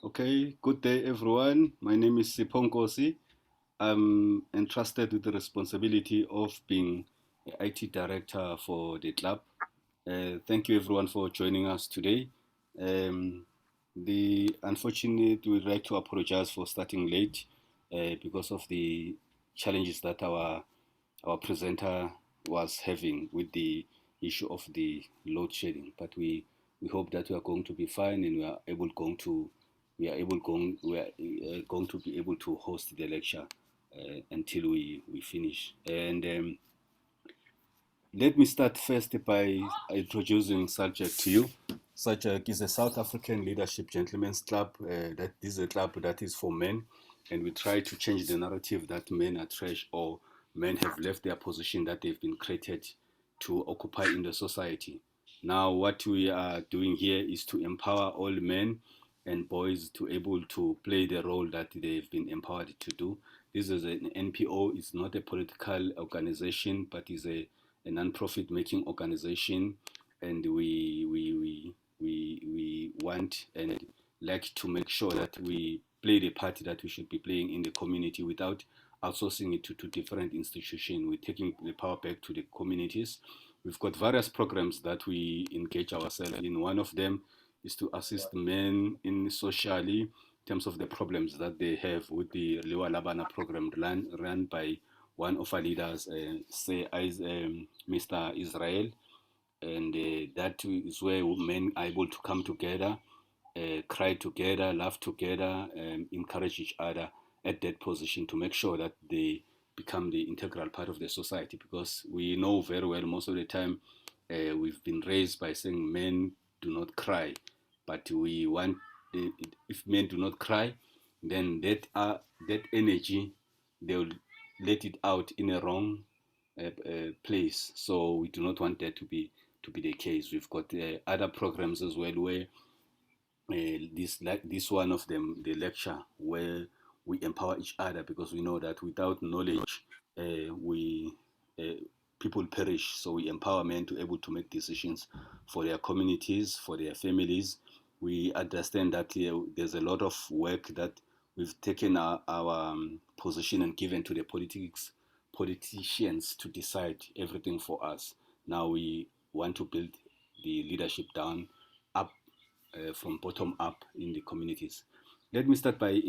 Okay, good day everyone. My name is Siponkosi. I'm entrusted with the responsibility of being the IT director for the club. Thank you everyone for joining us today. Um, Unfortunately, we'd like to apologize for starting late because of the challenges that our presenter was having with the issue of the load shedding. But we hope that we are going to be fine and we are going to be able to host the lecture until we finish. And let me start first by introducing Sajak to you. Sajak is a South African leadership gentlemen's club. That this is a club that is for men, and we try to change the narrative that men are trash or men have left their position that they've been created to occupy in the society. Now, what we are doing here is to empower all men and boys to able to play the role that they've been empowered to do. This is an NPO. It's not a political organization, but is a non-profit making organization, and we want and like to make sure that we play the part that we should be playing in the community without outsourcing it to different institutions. We're taking the power back to the communities. We've got various programs that we engage ourselves in. One of them is to assist men in socially in terms of the problems that they have with the Lewa Labana program run by one of our leaders, say as Mr. Israel, and that is where men are able to come together, cry together, laugh together, encourage each other at that position to make sure that they become the integral part of the society. Because we know very well most of the time we've been raised by saying men do not cry, but we want if men do not cry, then that energy they'll let it out in a wrong place. So we do not want that to be the case. We've got other programs as well where this one of them, the lecture, where we empower each other because we know that without knowledge, we people perish. So we empower men to able to make decisions for their communities, for their families. We understand that there's a lot of work that we've taken our position and given to the politicians to decide everything for us. Now we want to build the leadership down up from bottom up in the communities. Let me start by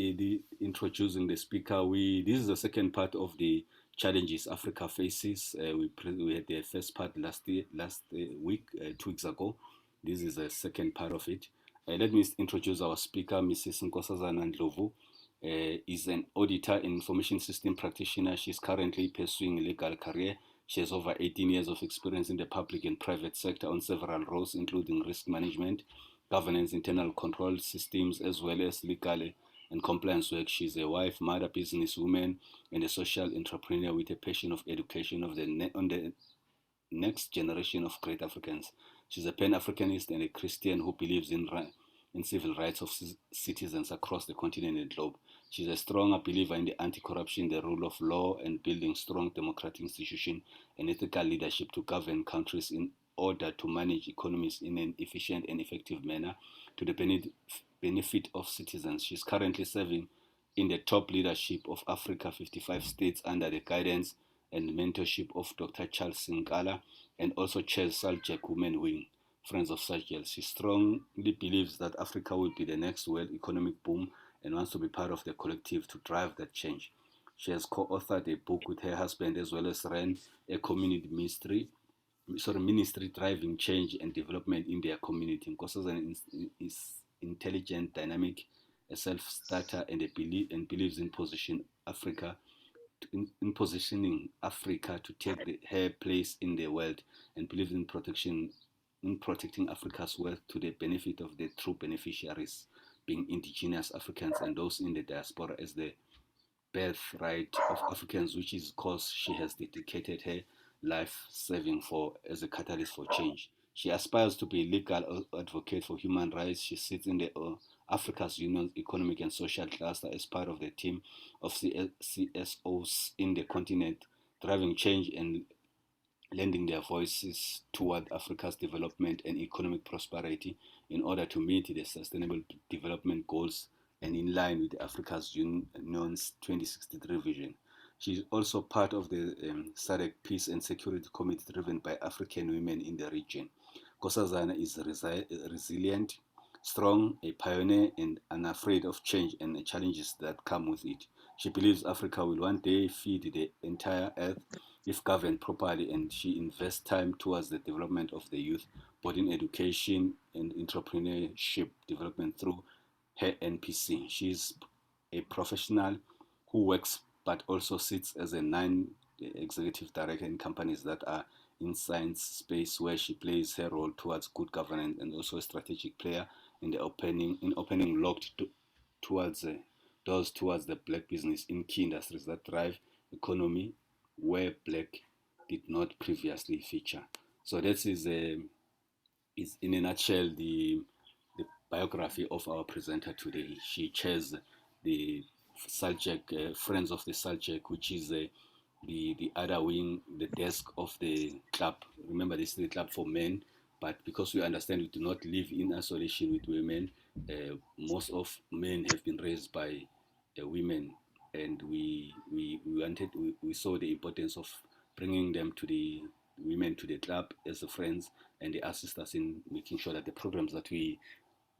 introducing the speaker. This is the second part of the challenges Africa faces. We had the first part last week, 2 weeks ago. This is the second part of it. Let me introduce our speaker, Mrs. Nkosazana Ndlovu. Is an auditor and information system practitioner. She's currently pursuing a legal career. She has over 18 years of experience in the public and private sector on several roles, including risk management, governance, internal control systems, as well as legal and compliance work. She's a wife, mother, businesswoman, and a social entrepreneur with a passion of education on the next generation of great Africans. She's a Pan-Africanist and a Christian who believes in civil rights of citizens across the continent and globe. She's a strong believer in the anti-corruption, the rule of law, and building strong democratic institutions and ethical leadership to govern countries in order to manage economies in an efficient and effective manner to the benefit of citizens. She's currently serving in the top leadership of Africa 55 states under the guidance and mentorship of Dr. Charles Sinkala and also chairs Saljak Women Wing, Friends of Sajel. She strongly believes that Africa will be the next world economic boom and wants to be part of the collective to drive that change. She has co-authored a book with her husband as well as ran a community ministry driving change and development in their community. Nkosazana is intelligent, dynamic, a self-starter, and believes in positioning Africa to take her place in the world, and believes in protecting Africa's wealth to the benefit of the true beneficiaries, being indigenous Africans and those in the diaspora as the birthright of Africans, which is cause she has dedicated her life serving for as a catalyst for change. She aspires to be a legal advocate for human rights. She sits in the Africa's Union Economic and Social Cluster as part of the team of CSOs in the continent, driving change and lending their voices toward Africa's development and economic prosperity in order to meet the sustainable development goals and in line with Africa's Union's 2063 vision. She is also part of the SADC Peace and Security Committee driven by African women in the region. Nkosazana is resilient, strong, a pioneer, and unafraid of change and the challenges that come with it. She believes Africa will one day feed the entire earth if governed properly, and she invests time towards the development of the youth, both in education and entrepreneurship development through her NPC. She is a professional who works but also sits as a non-executive director in companies that are in science space, where she plays her role towards good governance and also a strategic player in the opening locked towards doors towards the black business in key industries that drive economy where black did not previously feature. So that is in a nutshell the biography of our presenter today. She chairs the Saljak Friends of the Saljak, which is the other wing, the desk of the club. Remember, this is the club for men, but because we understand we do not live in isolation with women, most of men have been raised by women, and we saw the importance of bringing them to the women to the club as the friends, and they assist us in making sure that the programs that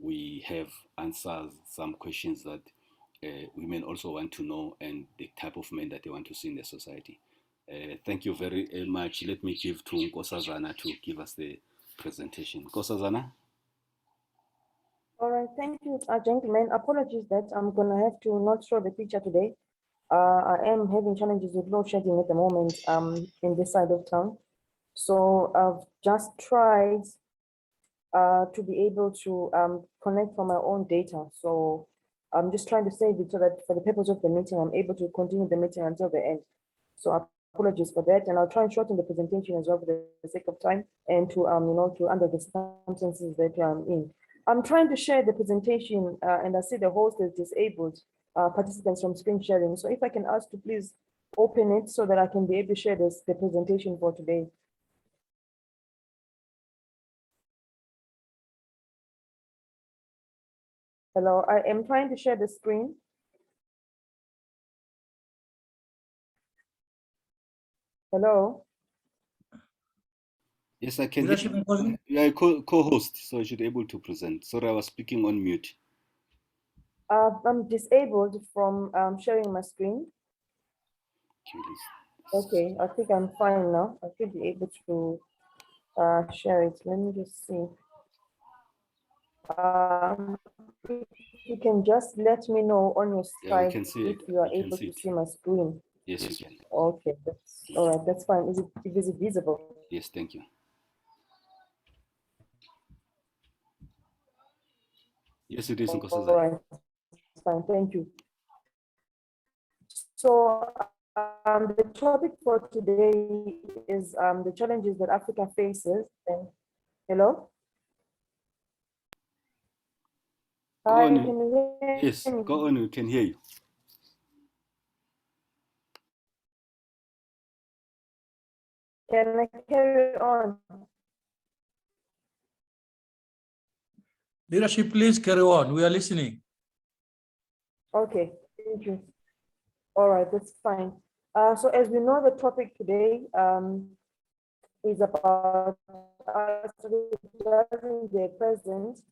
we have answers some questions that women also want to know, and the type of men that they want to see in the society. Thank you very much. Let me give to Nkosazana to give us the presentation. Nkosazana? All right, thank you, gentlemen. Apologies that I'm gonna have to not show the picture today. I am having challenges with load shedding at the moment in this side of town. So I've just tried to be able to connect from my own data. So I'm just trying to save it so that for the purpose of the meeting, I'm able to continue the meeting until the end. So apologies for that. And I'll try and shorten the presentation as well for the sake of time and to, to under the circumstances that I'm in. I'm trying to share the presentation and I see the host is disabled participants from screen sharing. So if I can ask to please open it so that I can be able to share the presentation for today. Hello, I am trying to share the screen. Hello. Yes, I can hear you. You are a co-host, so you should be able to present. Sorry, I was speaking on mute. I'm disabled from sharing my screen. Okay, I think I'm fine now. I should be able to share it. Let me just see. You can just let me know on your side if you are able to see my screen. Yes, you can. Okay, that's all right. That's fine. Is it visible? Yes, thank you. Yes, it is. All right, fine. Thank you. So the topic for today is the challenges that Africa faces. And, hello? Go on. Can you hear yes, me? go on. We can hear you. Can I carry on? Leadership, please carry on. We are listening. Okay, thank you. All right, that's fine. So as we know, the topic today is about the present.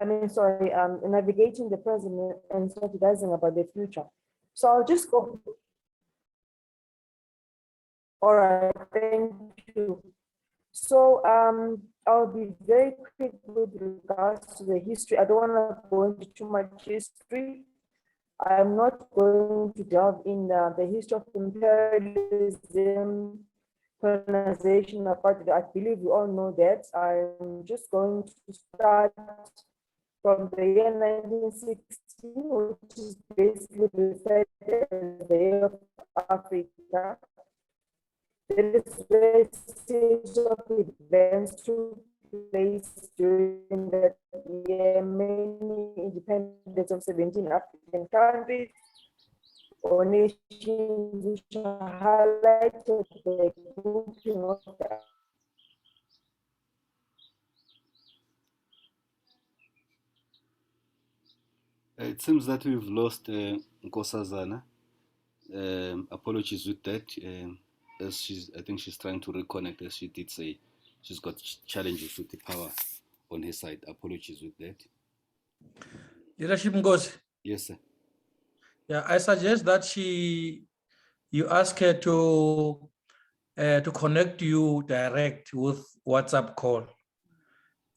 Navigating the present and strategizing about the future. So I'll just go. All right, thank you. So I'll be very quick with regards to the history. I don't want to go into too much history. I'm not going to delve in the history of imperialism, colonization, apartheid. I believe we all know that. I'm just going to start from the year 1916, which is basically referred as the year of Africa. There is a series of events took place during that year, many independence of 17 African countries or nations which highlighted the grouping of the it seems that we've lost Nkosazana. Apologies with that. As I think she's trying to reconnect, as she did say, she's got challenges with the power on her side. Apologies with that. Leadership Ngozi. Yes, sir. Yeah, I suggest that you ask her to connect you direct with WhatsApp call,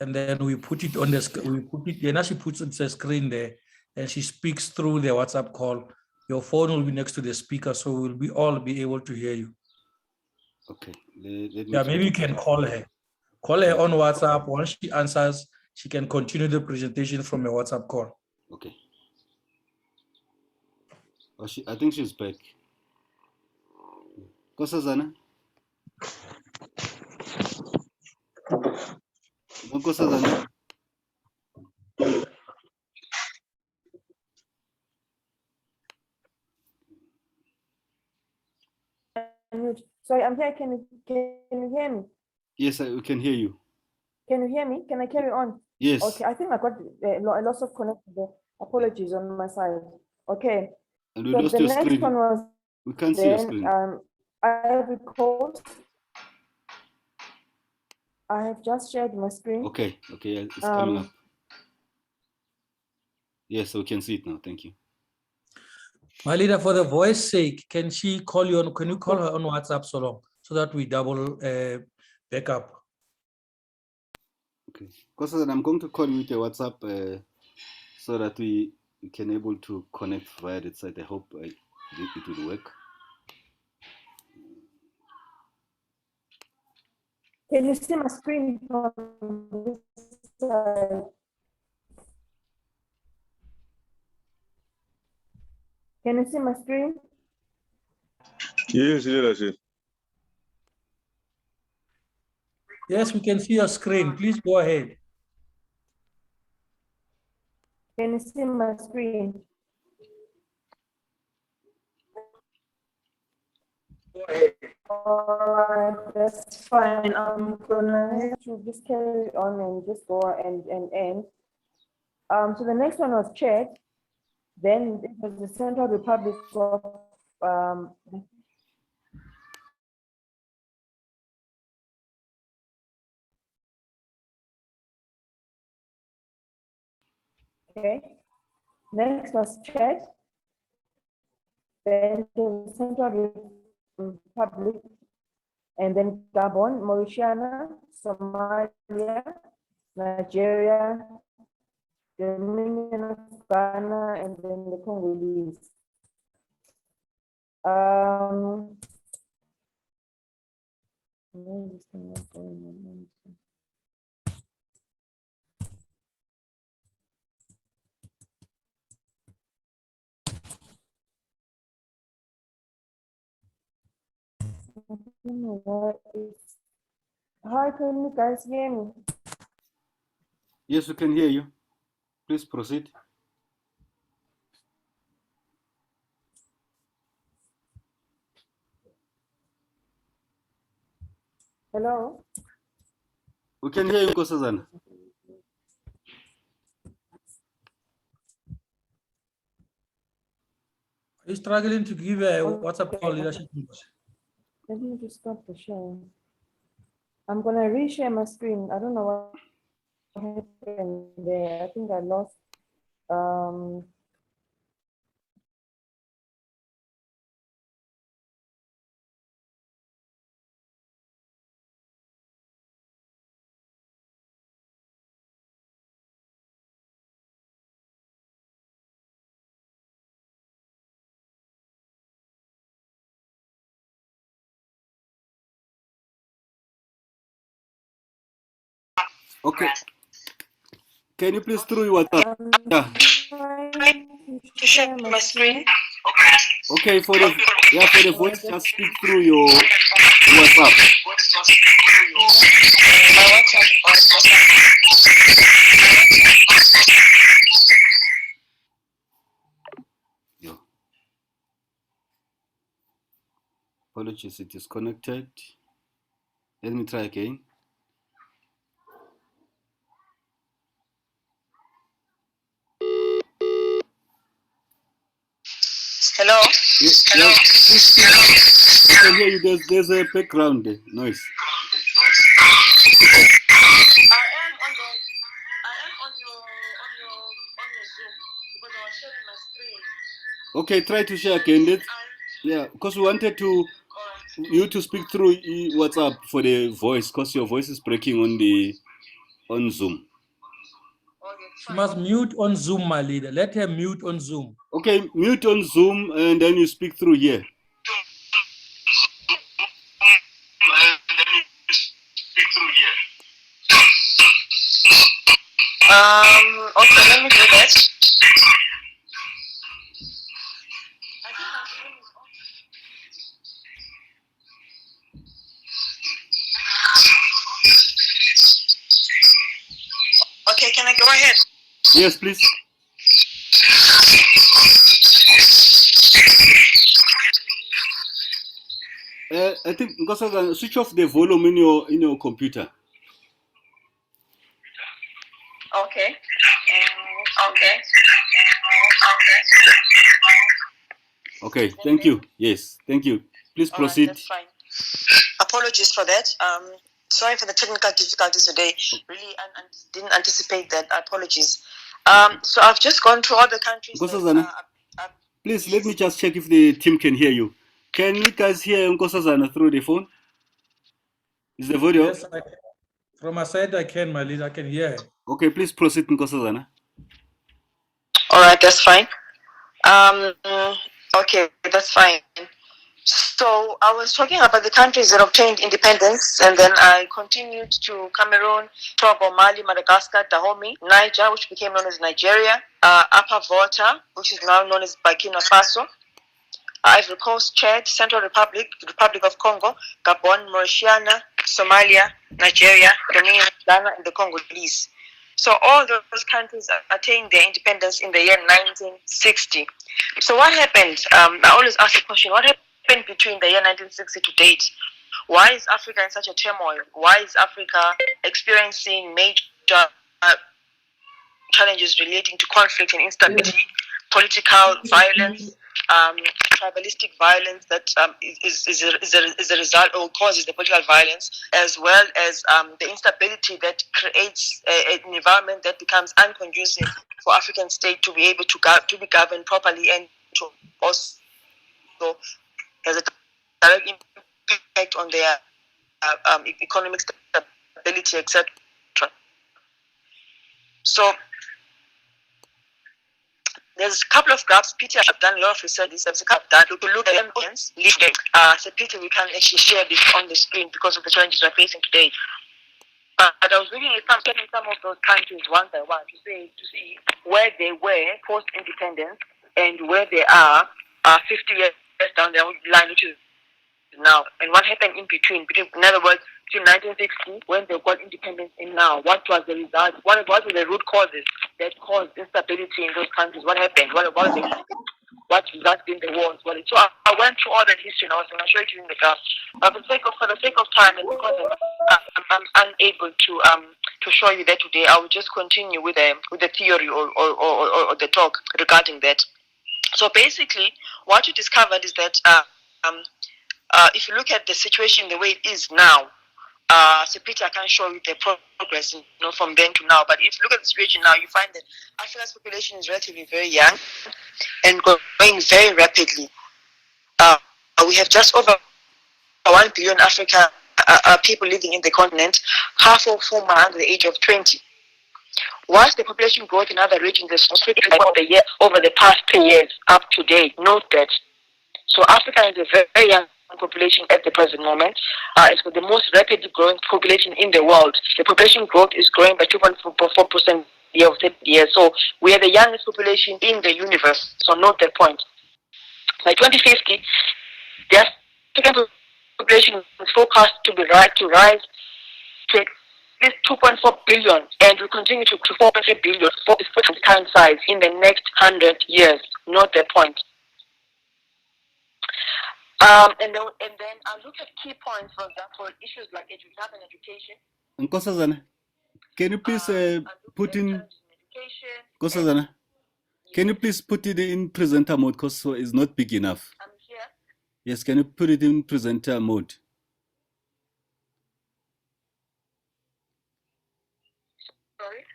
and then we put it on the we put it. Then she puts it on the screen there, and she speaks through the WhatsApp call. Your phone will be next to the speaker, so we'll all be able to hear you. Okay. Let me Yeah, maybe you can call her. Call her on WhatsApp. Once she answers, she can continue the presentation from a WhatsApp call. Okay. Oh, I think she's back. Nkosazana? No, Nkosazana? Sorry, I'm here. Can you hear me? Yes, we can hear you. Can you hear me? Can I carry on? Yes. Okay, I think I got a loss of connection there. Apologies on my side. Okay. And we So lost the your next screen. one was We can't see your then screen. Ivory Coast. I have just shared my screen. Okay, it's coming up. Yes, we can see it now. Thank you. My leader, for the voice sake, can she call you on? Can you call her on WhatsApp so that we double backup? Okay, because I'm going to call you with a WhatsApp so that we can able to connect via that side. I hope it will work. Can you see my screen from this side? Can you see my screen? Yes, leadership. Yes, we can see your screen. Please go ahead. Can you see my screen? All right, that's fine. I'm gonna have to just carry on and just go and end. So the next one was Chad. Then it was the Central Republic of okay. Next was Chad. Then the Central Republic, and then Gabon, Mauritania, Somalia, Nigeria, Dominion of Ghana, and then the Congolese. Where is this thing not going on? I don't know why it's. How can you guys hear me? Yes, we can hear you. Please proceed. Hello? We can hear you, Nkosazana. Are you struggling to give a WhatsApp call, leadership? Let me just stop the share. I'm gonna reshare my screen. I don't know what happened there. I think I lost. Okay. Can you please through your WhatsApp? Yeah. Trying to share my screen. Okay, for the voice, just speak through your WhatsApp. Yeah. Apologies, it is connected. Let me try again. Hello? Yeah, please speak. I can hear you. There's a background noise. I am on your Zoom because I was sharing my screen. Okay, try to share again. Yeah, because we wanted you to speak through WhatsApp for the voice, because your voice is breaking on Zoom. She must mute on Zoom, my leader. Let her mute on Zoom. Okay, mute on Zoom and then you speak through here. Okay, let me do that. Okay, can I go ahead? Yes, please. I think because switch off the volume in your computer. Okay. Okay, thank you. Yes, thank you. Please proceed. That's fine. Apologies for that. Sorry for the technical difficulties today. Really, I didn't anticipate that. Apologies. So I've just gone through all the countries. Please let me just check if the team can hear you. Can you guys hear Nkosazana through the phone? Is the video? Yes, from my side, I can, my leader. I can hear her. Okay, please proceed, Nkosazana. All right, that's fine. Okay, that's fine. So I was talking about the countries that obtained independence, and then I continued to Cameroon, Togo, Mali, Madagascar, Dahomey, Niger, which became known as Nigeria, Upper Volta, which is now known as Burkina Faso, Ivory Coast, Chad, Central Republic, Republic of Congo, Gabon, Mauritania, Somalia, Nigeria, Benin, Ghana, and the Congolese. So all those countries attained their independence in the year 1960. So what happened? I always ask the question, what happened between the year 1960 to date? Why is Africa in such a turmoil? Why is Africa experiencing major challenges relating to conflict and instability, political violence, tribalistic violence that is a result or causes the political violence, as well as the instability that creates an environment that becomes unconducive for African state to be able to be governed properly and to also has a direct impact on their economic stability, etc. So there's a couple of graphs. Peter, I've done a lot of research. There's a couple of that to look at evidence. So Peter, we can't actually share this on the screen because of the challenges we're facing today. But I was looking at some of those countries one by one to see where they were post-independence and where they are 50 years down the line, which is now, and what happened in between. In other words, between 1960, when they got independence, and now, what was the result? What were the root causes that caused instability in those countries? What happened? What resulted in the wars? So I went through all that history, and I was going to show it to you in the graph. But for the sake of time, and because I'm unable to show you that today, I will just continue with the theory or the talk regarding that. So basically, what you discovered is that if you look at the situation the way it is now, so Peter, I can't show you the progress, from then to now. But if you look at the situation now, you find that Africa's population is relatively very young and growing very rapidly. We have just over 1 billion people living in the continent, half of whom are under the age of 20. Whilst the population growth in other regions is over the past 10 years up to date, note that. So Africa is a very, very young population at the present moment. It's the most rapidly growing population in the world. The population growth is growing by 2.4% year of 30 years. So we are the youngest population in the universe. So note that point. By 2050, the African population is forecast to rise to at least 2.4 billion, and will continue to 4.3 billion for its current size in the next 100 years. Note that point. And then I look at key points, for example, issues like health and education. Nkosazana, can you please put in Nkosazana? Can you please put it in presenter mode because so it's not big enough? I'm here. Yes, can you put it in presenter mode? Sorry.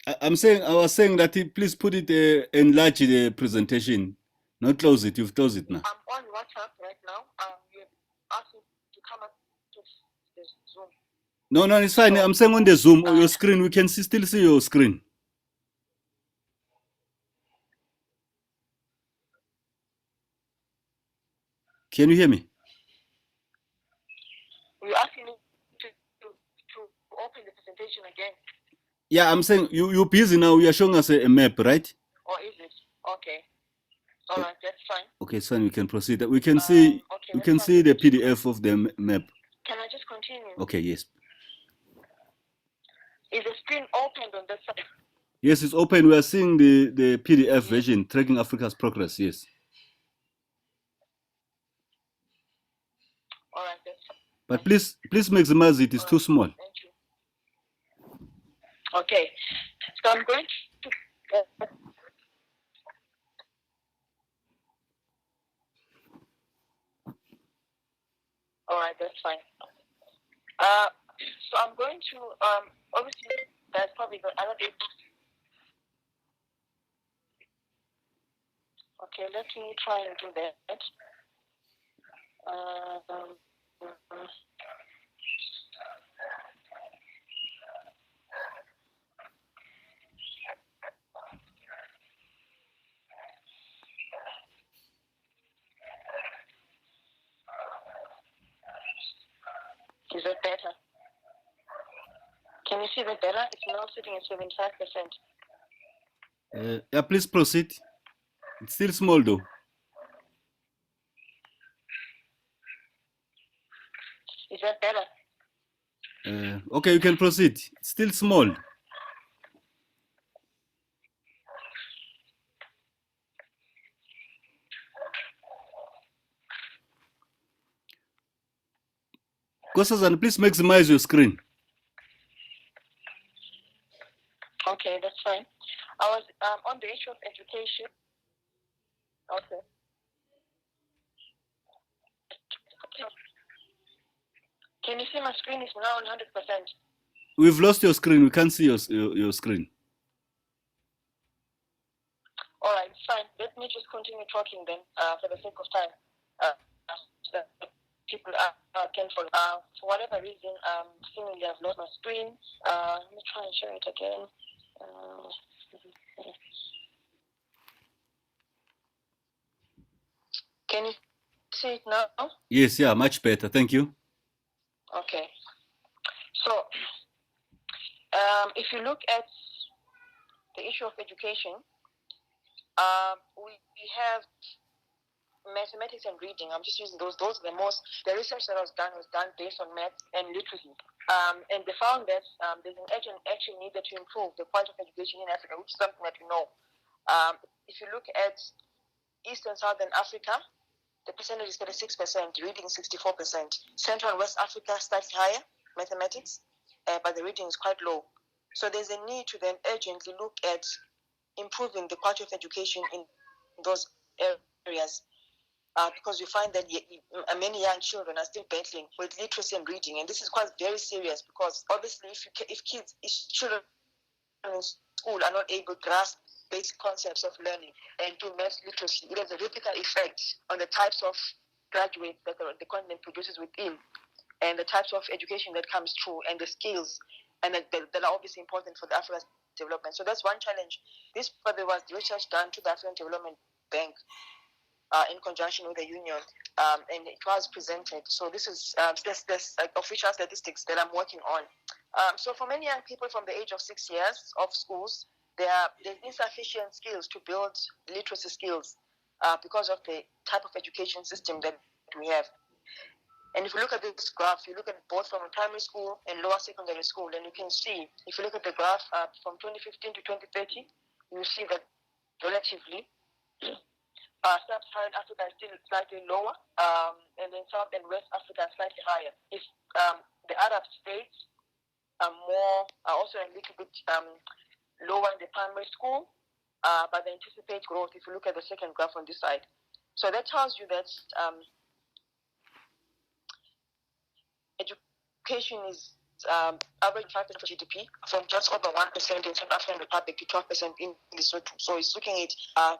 I was saying that please put it, enlarge the presentation, not close it. You've closed it now. I'm on WhatsApp right now. You asked me to come up to the Zoom. No, it's fine. I'm saying on the Zoom or your screen, we can still see your screen. Can you hear me? You're asking me to open the presentation again, Yeah, I'm saying you're busy now. You are showing us a map, right? or is it? Okay. All right, that's fine. Okay, so we can proceed. We can see Okay, we that's can fine. see the PDF of the map. Can I just continue? Okay, yes. Is the screen opened on this side? Yes, it's open. We are seeing the PDF version, Tracking Africa's Progress. Yes. All right, that's fine. But please maximize it. It's too small. Thank you. Okay, so I'm going to. All right, that's fine. So I'm going to obviously that's probably good. I don't think. Okay, let me try and do that. Is it better? Can you see that better? It's now sitting at 75%. Yeah, please proceed. It's still small though. Is that better? Okay, you can proceed. It's still small. Kosazan, please maximize your screen. Okay, that's fine. I was on the issue of education. Okay. Can you see my screen is now on 100%? We've lost your screen. We can't see your screen. All right, fine. Let me just continue talking then, for the sake of time. So that people can follow. For whatever reason, seemingly I've lost my screen. Let me try and share it again. Can you see it now? Yes, yeah, much better. Thank you. Okay. So, if you look at the issue of education, we have mathematics and reading. I'm just using those. Those are the research that was done based on math and literacy. And they found that there's an urgent action needed to improve the quality of education in Africa, which is something that we know. If you look at East and Southern Africa, the percentage is 36%, reading 64%. Central and West Africa slightly higher, mathematics, but the reading is quite low. So there's a need to then urgently look at improving the quality of education in those areas. Because we find that many young children are still battling with literacy and reading, and this is quite very serious because obviously if children in school are not able to grasp basic concepts of learning and do math literacy, it has a ripple effect on the types of graduates that the continent produces within, and the types of education that comes through, and the skills, and that are obviously important for the Africa's development. So that's one challenge. This probably was the research done to the African Development Bank in conjunction with the union, and it was presented. So this is this official statistics that I'm working on. So for many young people from the age of 6 years of schools, there's insufficient skills to build literacy skills because of the type of education system that we have. And if you look at this graph, you look at both from primary school and lower secondary school, and you can see, if you look at the graph from 2015 to 2030, you see that relatively, Sub-Saharan Africa is still slightly lower, and then South and West Africa is slightly higher. If the Arab states are also a little bit lower in the primary school, but they anticipate growth if you look at the second graph on this side. So that tells you that education is average 5% of GDP, from just over 1% in South African Republic to 12% in Lesotho. So it's looking at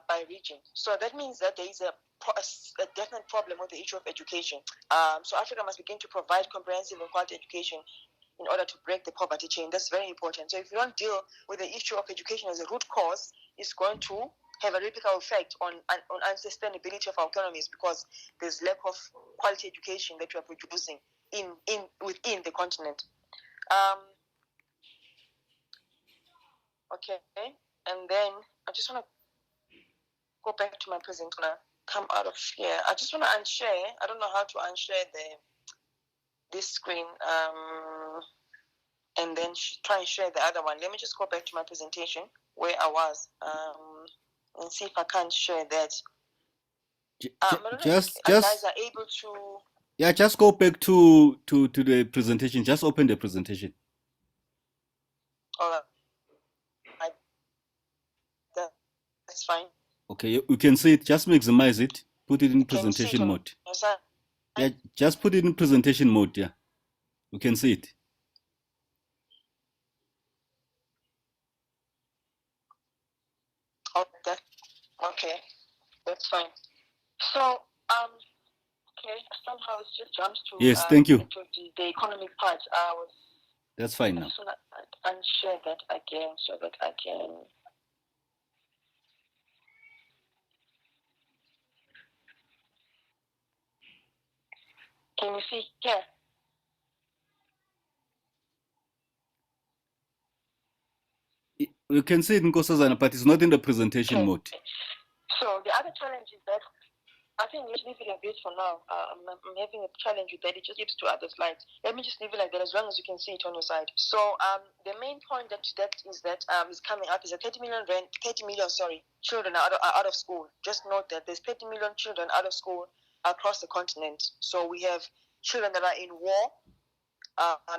by region. So that means that there is a definite problem with the issue of education. So Africa must begin to provide comprehensive and quality education in order to break the poverty chain. That's very important. So if you don't deal with the issue of education as a root cause, it's going to have a ripple effect on unsustainability of our economies, because there's lack of quality education that we are producing within the continent. Okay, and then I just want to go back to my present. I'm gonna come out of here. I just want to unshare. I don't know how to unshare this screen. And then try and share the other one. Let me just go back to my presentation where I was, and see if I can't share that. Just guys are able to. Yeah, just go back to the presentation. Just open the presentation. All right. That's fine. Okay, you can see it. Just maximize it. Put it in presentation mode. Yeah, just put it in presentation mode. Yeah, you can see it. Okay, that's fine. So, okay, somehow it just jumps to yes, thank you. to the economic part. That's fine now. I just want to unshare that again so that I can. Can you see here? You can see it in Nkosazana, but it's not in the presentation mode. So the other challenge is that I think let's leave it a bit for now. I'm having a challenge with that. It just gives to other slides. Let me just leave it like that as long as you can see it on your side. So the main point that is coming up is that 30 million children are out of school. Just note that there's 30 million children out of school across the continent. So we have children that are in war,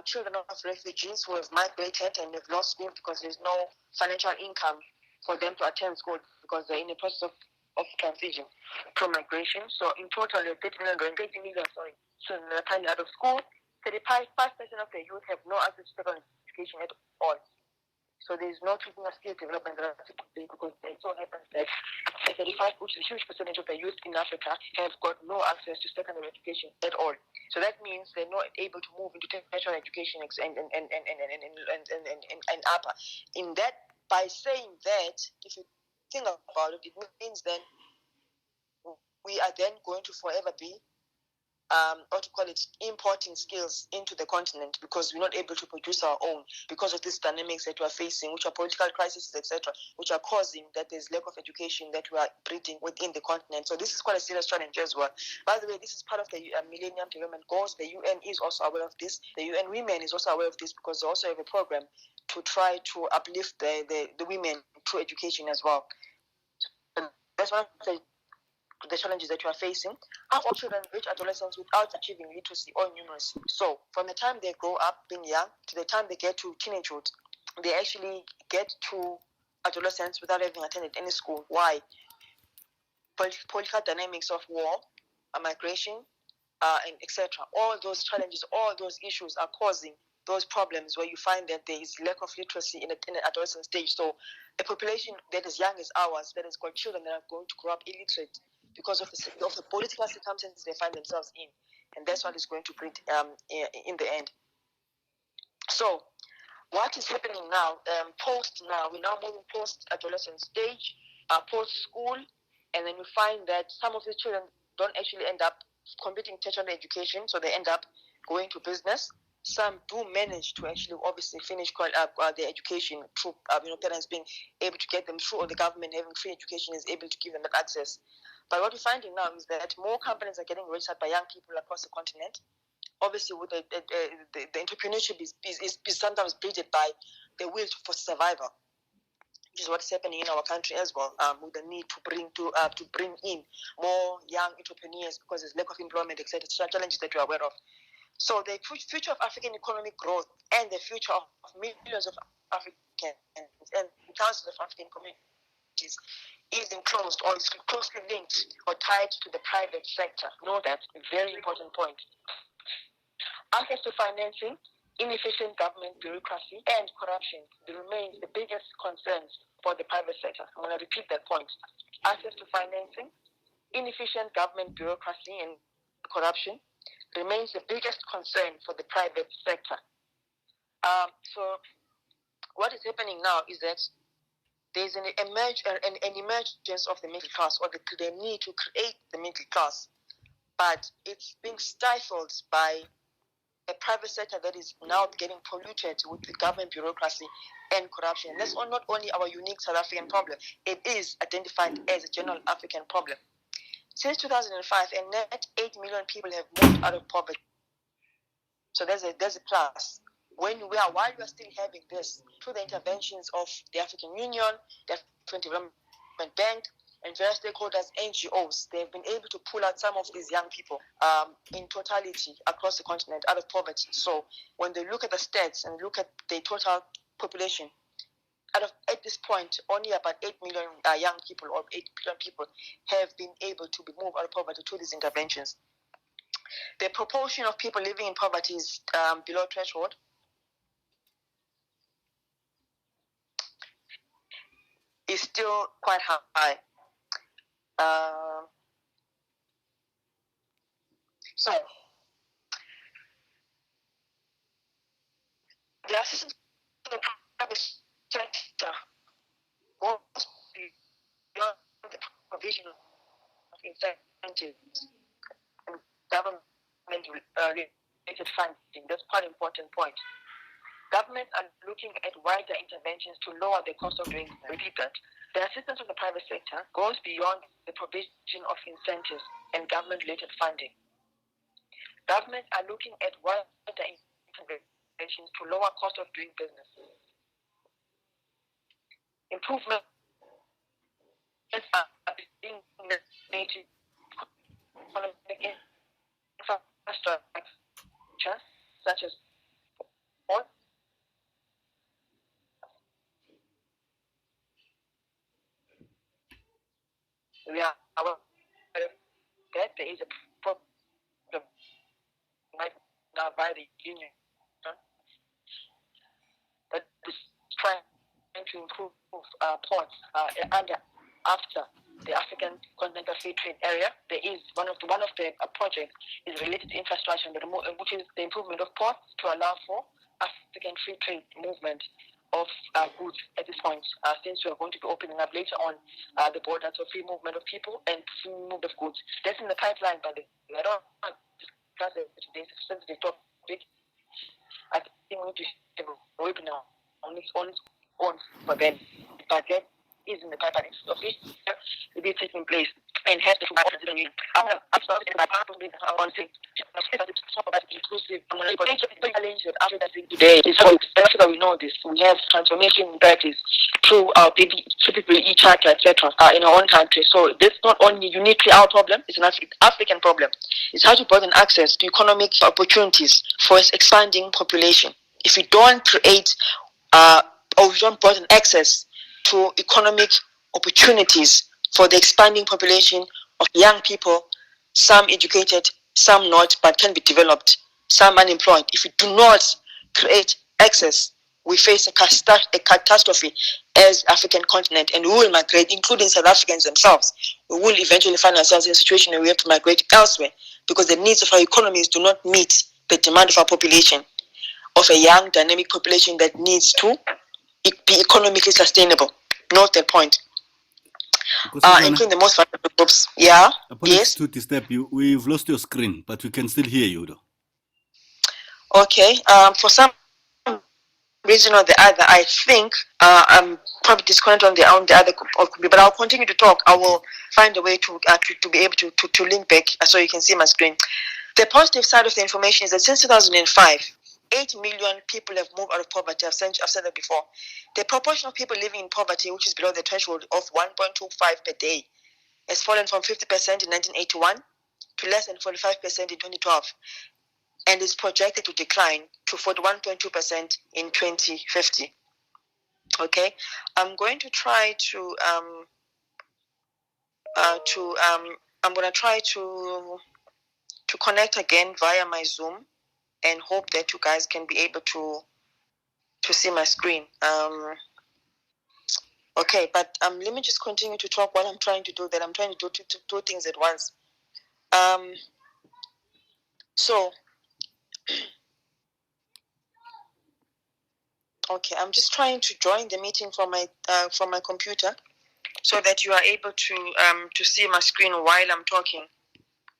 children of refugees who have migrated and have lost school because there's no financial income for them to attend school because they're in the process of transition from migration. So in total, 30 million children are currently out of school. 35% of the youth have no access to secondary education at all. So there's no training or skill development that because it so happens that 35, which is a huge percentage of the youth in Africa, have got no access to secondary education at all. So that means they're not able to move into tertiary education and upper. In that, by saying that, if you think about it, it means then we are then going to forever be importing skills into the continent because we're not able to produce our own because of these dynamics that we are facing, which are political crises, etc., which are causing that there's lack of education that we are breeding within the continent. So this is quite a serious challenge as well. By the way, this is part of the Millennium Development Goals. The UN is also aware of this. The UN Women is also aware of this because they also have a program to try to uplift the women through education as well. And that's one of the challenges that you are facing. Half of children reach adolescence without achieving literacy or numeracy. So from the time they grow up being young to the time they get to teenagehood, they actually get to adolescence without having attended any school. Why? Political dynamics of war, migration, and etc. All those challenges, all those issues are causing those problems where you find that there is lack of literacy in an adolescent stage. So a population that is young as ours, that has got children that are going to grow up illiterate because of the political circumstances they find themselves in. And that's what is going to breed in the end. So what is happening now, we're now moving post-adolescent stage, post-school, and then you find that some of the children don't actually end up completing tertiary education, so they end up going to business. Some do manage to actually obviously finish their education through parents being able to get them through, or the government having free education is able to give them that access. But what we're finding now is that more companies are getting registered by young people across the continent. Obviously, with the entrepreneurship is sometimes bridged by the will for survival, which is what's happening in our country as well, with the need to bring in more young entrepreneurs because there's lack of employment, etc. Challenges that you're aware of. So the future of African economic growth and the future of millions of Africans and thousands of African communities communities is enclosed or is closely linked or tied to the private sector. Know that, a very important point. Access to financing, inefficient government bureaucracy, and corruption remains the biggest concerns for the private sector. I'm going to repeat that point. Access to financing, inefficient government bureaucracy, and corruption remains the biggest concern for the private sector. So what is happening now is that there's an emergence of the middle class, or the need to create the middle class, but it's being stifled by a private sector that is now getting polluted with the government bureaucracy and corruption. That's not only our unique South African problem, it is identified as a general African problem. Since 2005, a net 8 million people have moved out of poverty. So there's a plus. While we are still having this, through the interventions of the African Union, the African Development Bank, and various stakeholders, NGOs, they've been able to pull out some of these young people in totality across the continent out of poverty. So when they look at the stats and look at the total population, at this point, only about 8 million young people or 8 million people have been able to be moved out of poverty through these interventions. The proportion of people living in poverty is below threshold. Is still quite high. So the assistance to the private sector goes beyond the provision of incentives and government-related funding. That's quite an important point. Governments are looking at wider interventions to lower the cost of doing business. Repeat that. The assistance of the private sector goes beyond the provision of incentives and government-related funding. Governments are looking at wider interventions to lower cost of doing business. Improvements are being made to economic infrastructure, such as ports, we are aware that there is a problem right now by the union that is trying to improve ports after the African Continental Free Trade Area. There is one of the projects is related to infrastructure, which is the improvement of ports to allow for African free trade movement of goods at this point, since we are going to be opening up later on the border to free movement of people and free movement of goods. That's in the pipeline, but I don't want to discuss it today. It's a sensitive topic. I think we need to have a webinar on its own for them. But that is in the pipeline. So this will be taking place and has to be I'm starting by on things. Inclusive challenge that Africa today is how Africa we know this. We have transformation practice through our PPE charter, etc. In our own country. So this is not only uniquely our problem, it's an African problem. It's how to broaden access to economic opportunities for its expanding population. If we don't create or we don't broaden access to economic opportunities for the expanding population of young people, some educated, some not, but can be developed, some unemployed. If we do not create access, we face a catastrophe as African continent, and we will migrate, including South Africans themselves. We will eventually find ourselves in a situation where we have to migrate elsewhere because the needs of our economies do not meet the demand of our population, of a young, dynamic population that needs to be economically sustainable. Note that point. Including the most vulnerable groups. Yeah. Apologies yes. to disturb you. We've lost your screen, but we can still hear you, though. Okay. For some reason or the other, I think I'm probably disconnected on the other, but I'll continue to talk. I will find a way to be able to link back so you can see my screen. The positive side of the information is that since 2005, 8 million people have moved out of poverty. I've said that before. The proportion of people living in poverty, which is below the threshold of 1.25 per day, has fallen from 50% in 1981 to less than 45% in 2012, and is projected to decline to 41.2% in 2050. Okay, I'm going to try to I'm gonna try to connect again via my Zoom and hope that you guys can be able to see my screen. Okay, but let me just continue to talk while I'm trying to do that. I'm trying to do two things at once. So okay, I'm just trying to join the meeting from my computer so that you are able to see my screen while I'm talking.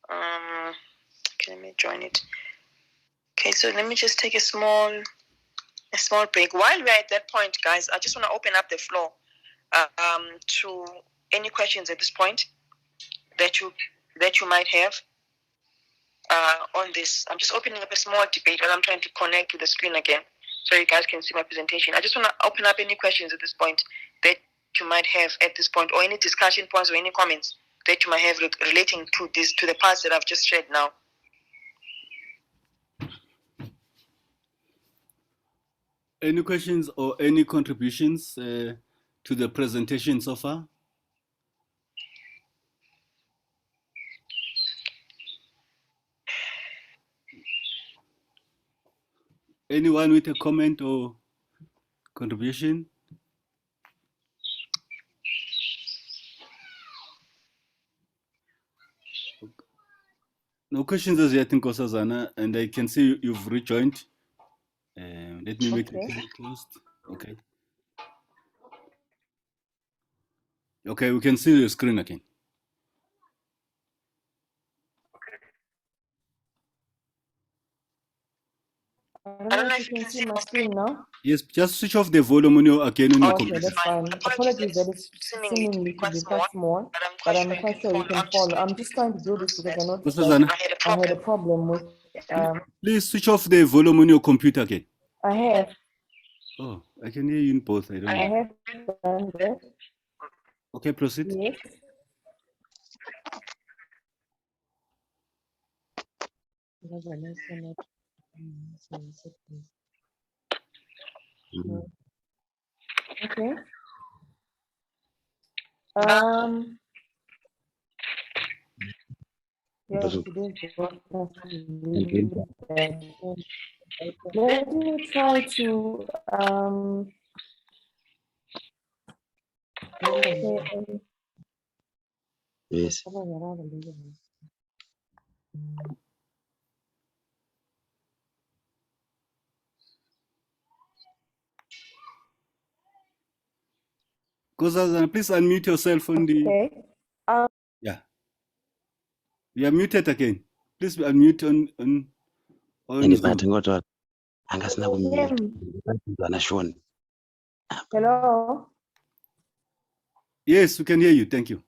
Okay, let me join it. Okay, so let me just take a small break. While we're at that point, guys, I just want to open up the floor to any questions at this point that you might have on this. I'm just opening up a small debate while I'm trying to connect to the screen again so you guys can see my presentation. I just want to open up any questions at this point that you might have at this point, or any discussion points or any comments that you might have relating to the parts that I've just shared now. Any questions or any contributions to the presentation so far? Anyone with a comment or contribution? No questions as yet, Nkosazana, and I can see you've rejoined. Let me make it closed. Okay. Okay, we can see your screen again. I don't know if you can see my screen now. Yes, just switch off the volume on your again on your Okay, computer. that's fine. Apologies that it's seemingly to be quite small, but I'm quite sure you can follow. I'm just trying to do this because I noticed Nkosazana, that I had a problem with, please switch off the volume on your computer again. I have Oh, I can hear you in both. I don't know. have done that. Okay, proceed. Yes. Okay. Yeah, today let me try to Yes. Nkosazana, please unmute yourself on the. okay. Yeah. You are muted again. Please unmute on Andibathi Zoom. kodwa angasina kumute. Shona. Hello. Yes, we can hear you. Thank you.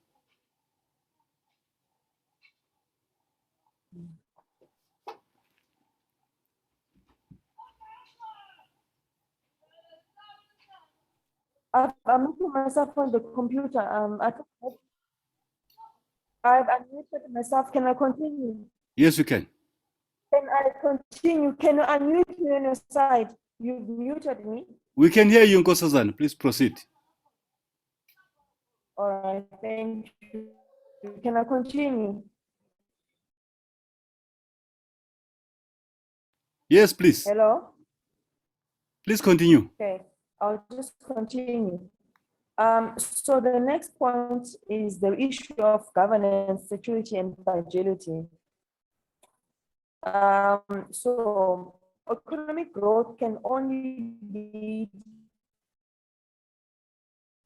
I'm looking myself on the computer. I've unmuted myself. Can I continue? Yes, you can. Can I continue? Can you unmute me on your side? You've muted me. We can hear you, Nkosazana. Please proceed. All right, thank you. Can I continue? Yes, please. Hello? Please continue. Okay, I'll just continue. So the next point is the issue of governance, security, and fragility. So economic growth can only be,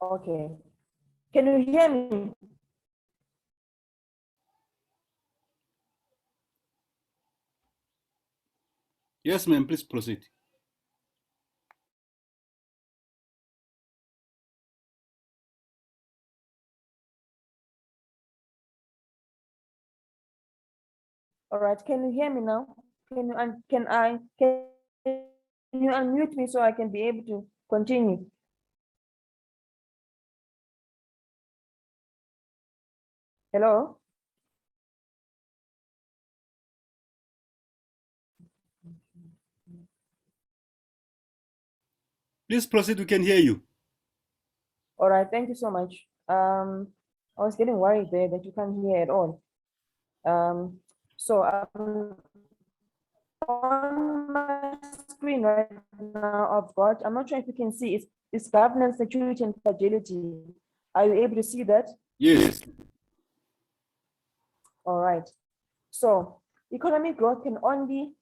okay. Can you hear me? Yes, ma'am. Please proceed. All right, can you hear me now? Can you unmute me so I can be able to continue? Hello? Please proceed. We can hear you. All right, thank you so much. I was getting worried there that you can't hear at all. So on my screen right now, I've got, I'm not sure if you can see, it's governance, security, and fragility. Are you able to see that? Yes. All right. So economic growth can only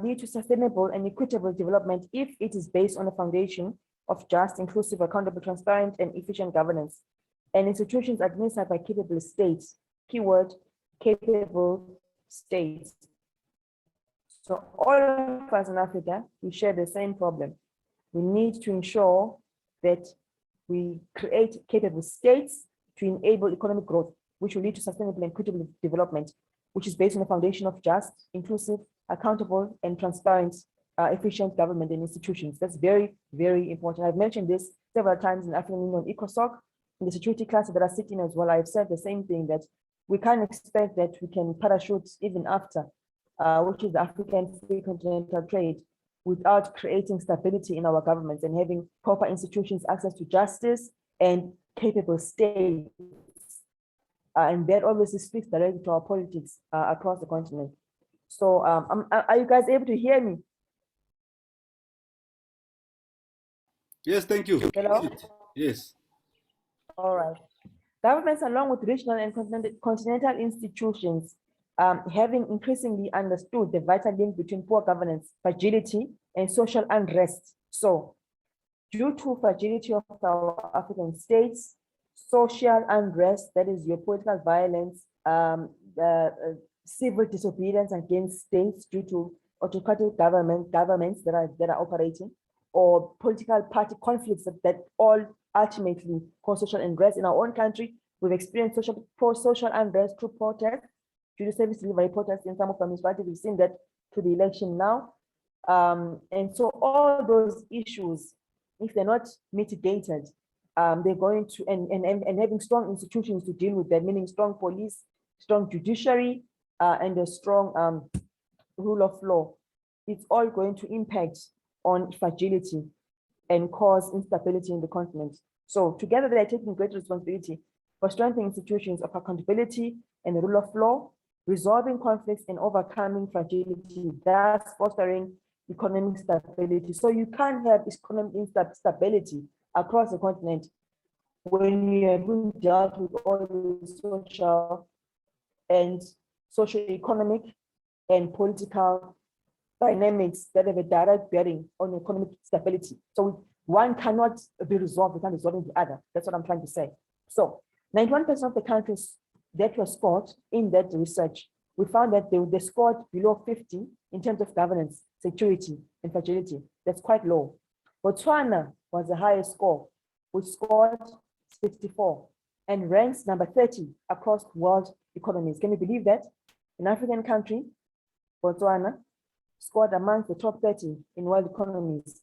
lead to sustainable and equitable development if it is based on a foundation of just, inclusive, accountable, transparent, and efficient governance, and institutions administered by capable states. Keyword, capable states. So all of us in Africa, we share the same problem. We need to ensure that we create capable states to enable economic growth, which will lead to sustainable and equitable development, which is based on a foundation of just, inclusive, accountable, and transparent, efficient government and institutions. That's very, very important. I've mentioned this several times in African Union ECOSOC, in the security classes that are sitting as well. I've said the same thing, that we can't expect that we can parachute even after, which is the African free continental trade, without creating stability in our governments and having proper institutions, access to justice, and capable states. And that obviously speaks directly to our politics across the continent. So are you guys able to hear me? Yes, thank you. Hello? Yes. All right. Governments, along with regional and continental institutions, having increasingly understood the vital link between poor governance, fragility, and social unrest. So, due to fragility of our African states, social unrest, that is your political violence, civil disobedience against states due to autocratic governments that are operating, or political party conflicts that all ultimately cause social unrest in our own country. We've experienced social unrest through protests, due to service delivery protests in some of the municipalities. We've seen that to the election now. And so all those issues, if they're not mitigated, they're going to, and having strong institutions to deal with them, meaning strong police, strong judiciary, and a strong rule of law, it's all going to impact on fragility and cause instability in the continent. So together they are taking great responsibility for strengthening institutions of accountability and the rule of law, resolving conflicts and overcoming fragility, thus fostering economic stability. So you can't have economic instability across the continent when you have dealt with all the social and socio-economic and political dynamics that have a direct bearing on economic stability. So one cannot be resolved without resolving the other. That's what I'm trying to say. So 91% of the countries that were scored in that research, we found that they scored below 50 in terms of governance, security, and fragility. That's quite low. Botswana was the highest score, which scored 64 and ranks number 30 across world economies. Can you believe that? An African country, Botswana, scored amongst the top 30 in world economies.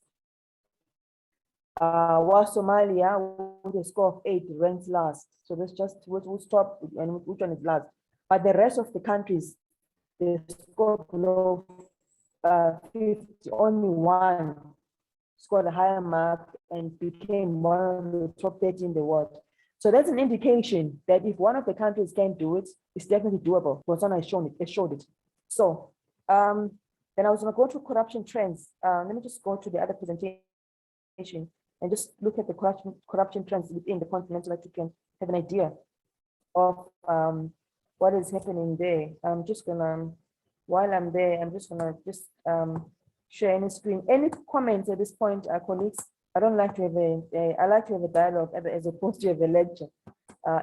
While Somalia, with a score of 8, ranks last. So that's just who's top and which one is last. But the rest of the countries, they scored below 50. Only one scored a higher mark and became one of the top 30 in the world. So that's an indication that if one of the countries can do it, it's definitely doable. Botswana has shown it. It showed it. So then I was going to go to corruption trends. Let me just go to the other presentation and just look at the corruption trends within the continent so that you can have an idea of what is happening there. I'm just gonna, while I'm there, I'm just gonna share any screen. Any comments at this point, colleagues? I don't like to have I like to have a dialogue as opposed to have a lecture.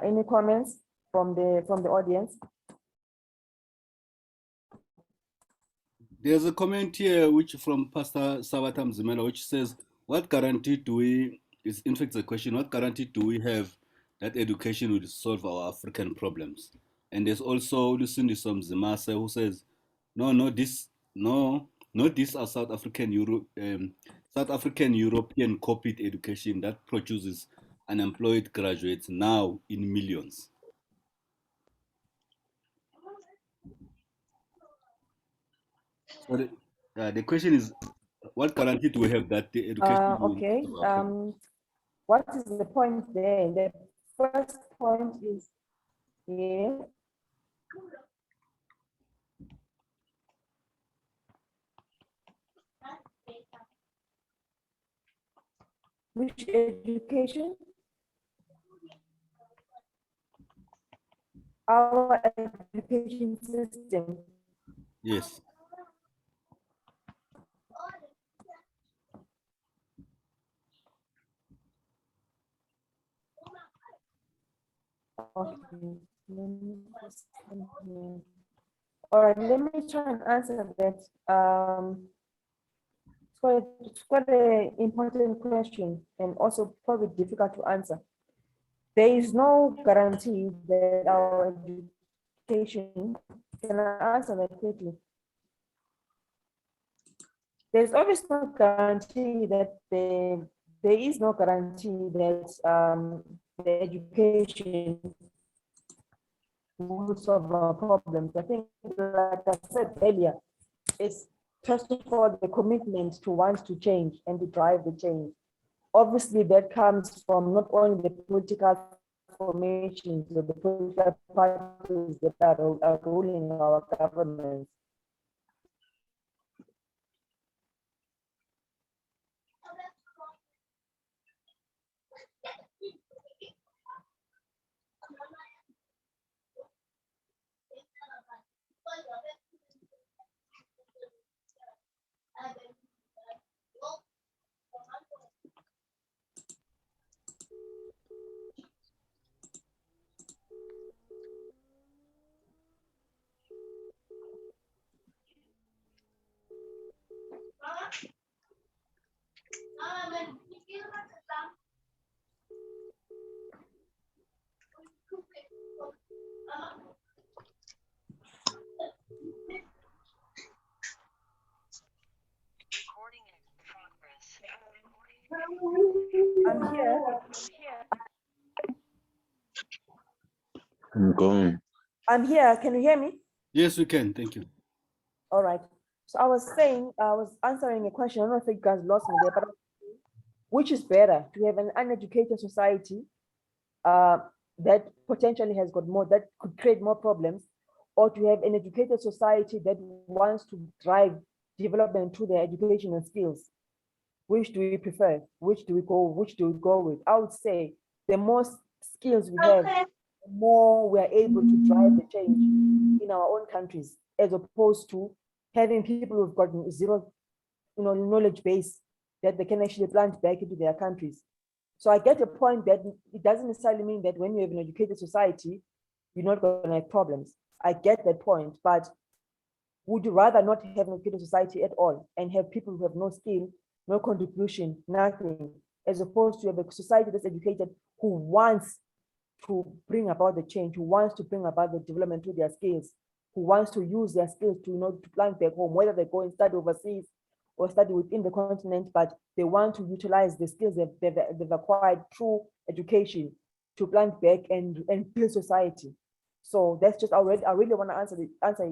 Any comments from the audience? There's a comment here which from Pastor Sabatam Zimela, which says, what guarantee do we, is in fact the question, what guarantee do we have that education will solve our African problems? And there's also Lucinda Zimase who says, not this are South African European copied education that produces unemployed graduates now in millions. So the question is, what guarantee do we have that the education Okay. What is the point there? The first point is here. Which education? Our education system. Yes. Okay. Let me just come here. All right, let me try and answer that. It's quite an important question and also probably difficult to answer. There is no guarantee that our education, can I answer that quickly? There's obviously no guarantee that there is no guarantee that the education will solve our problems. I think, like I said earlier, it's first of all the commitment to want to change and to drive the change. Obviously, that comes from not only the political formations or the political parties that are ruling our governments. I'm here. I'm going. I'm here. Can you hear me? Yes, we can. Thank you. All right. So I was saying, I was answering a question. I don't know if you guys lost me there, but which is better, to have an uneducated society that potentially has got more, that could create more problems, or to have an educated society that wants to drive development through their education and skills? Which do we prefer? Which do we go with? I would say the more skills we have, the more we are able to drive the change in our own countries, as opposed to having people who've got zero, knowledge base that they can actually plant back into their countries. So I get a point that it doesn't necessarily mean that when you have an educated society, you're not going to have problems. I get that point, but would you rather not have an educated society at all and have people who have no skill, no contribution, nothing, as opposed to have a society that's educated who wants to bring about the change, who wants to bring about the development through their skills, who wants to use their skills to, to plant back home, whether they go and study overseas or study within the continent, but they want to utilize the skills that they've acquired through education to plant back and build society. So that's just, I really want to answer it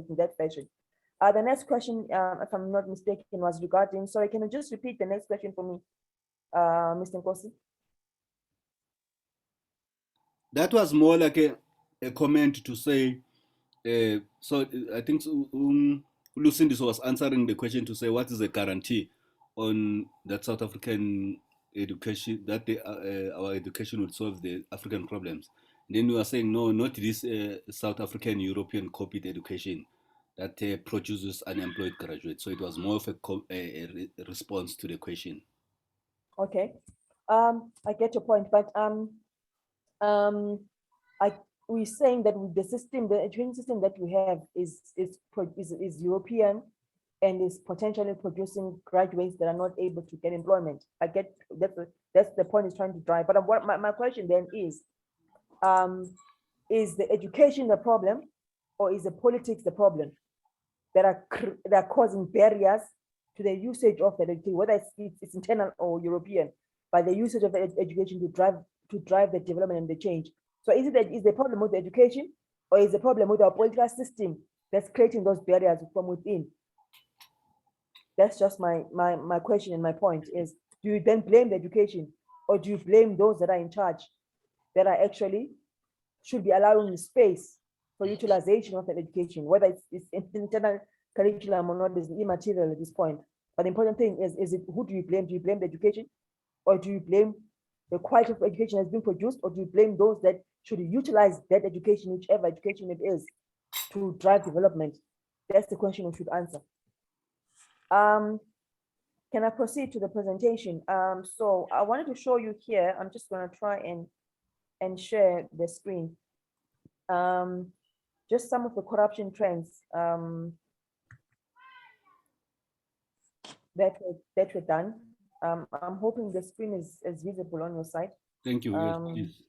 in that fashion. The next question, if I'm not mistaken, was regarding, sorry, can you just repeat the next question for me, Mr. Nkosi? That was more like a comment to say, so I think Lucindis was answering the question to say, what is the guarantee on that South African education, that our education would solve the African problems? And then we are saying, no, not this South African European copied education that produces unemployed graduates. So it was more of a response to the question. Okay, I get your point, but we're saying that with the system, the education system that we have is European and is potentially producing graduates that are not able to get employment. I get that's the point he's trying to drive. But what my question then is the education the problem, or is the politics the problem that are causing barriers to the usage of the education, whether it's internal or European, by the usage of the education to drive the development and the change? So is the problem with the education, or is the problem with our political system that's creating those barriers from within? That's just my question, and my point is, do you then blame the education, Or do you blame those that are in charge, that are actually should be allowing space for utilization of that education, whether it's internal curriculum or not, is immaterial at this point. But the important thing is it, who do you blame? Do you blame the education, or do you blame the quality of education that's been produced, or do you blame those that should utilize that education, whichever education it is, to drive development? That's the question we should answer. Can I proceed to the presentation? So I wanted to show you here, I'm just going to try and share the screen. Just some of the corruption trends that were done. I'm hoping the screen is visible on your side. Thank you. Yes, please.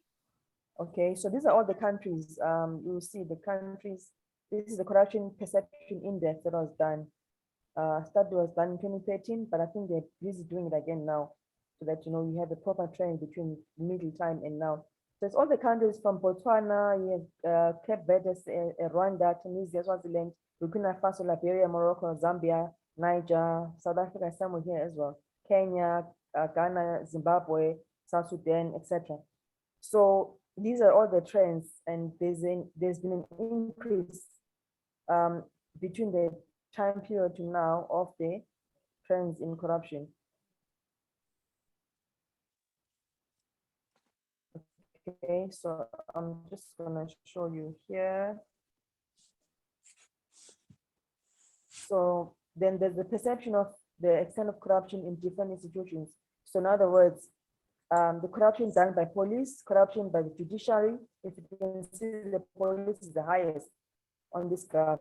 Okay, so these are all the countries. You will see the countries. This is the corruption perception index that was done. Study was done in 2013, but I think they're busy doing it again now, so that you have a proper trend between middle time and now. So it's all the countries from Botswana, you have Cape Verde, Rwanda, Tunisia, Swaziland, Burkina Faso, Liberia, Morocco, Zambia, Niger, South Africa, somewhere here as well, Kenya, Ghana, Zimbabwe, South Sudan, etc. So these are all the trends, and there's been an increase between the time period to now of the trends in corruption. Okay, so I'm just gonna show you here. So then there's the perception of the extent of corruption in different institutions. So in other words, the corruption done by police, corruption by the judiciary. If you can see, the police is the highest on this graph.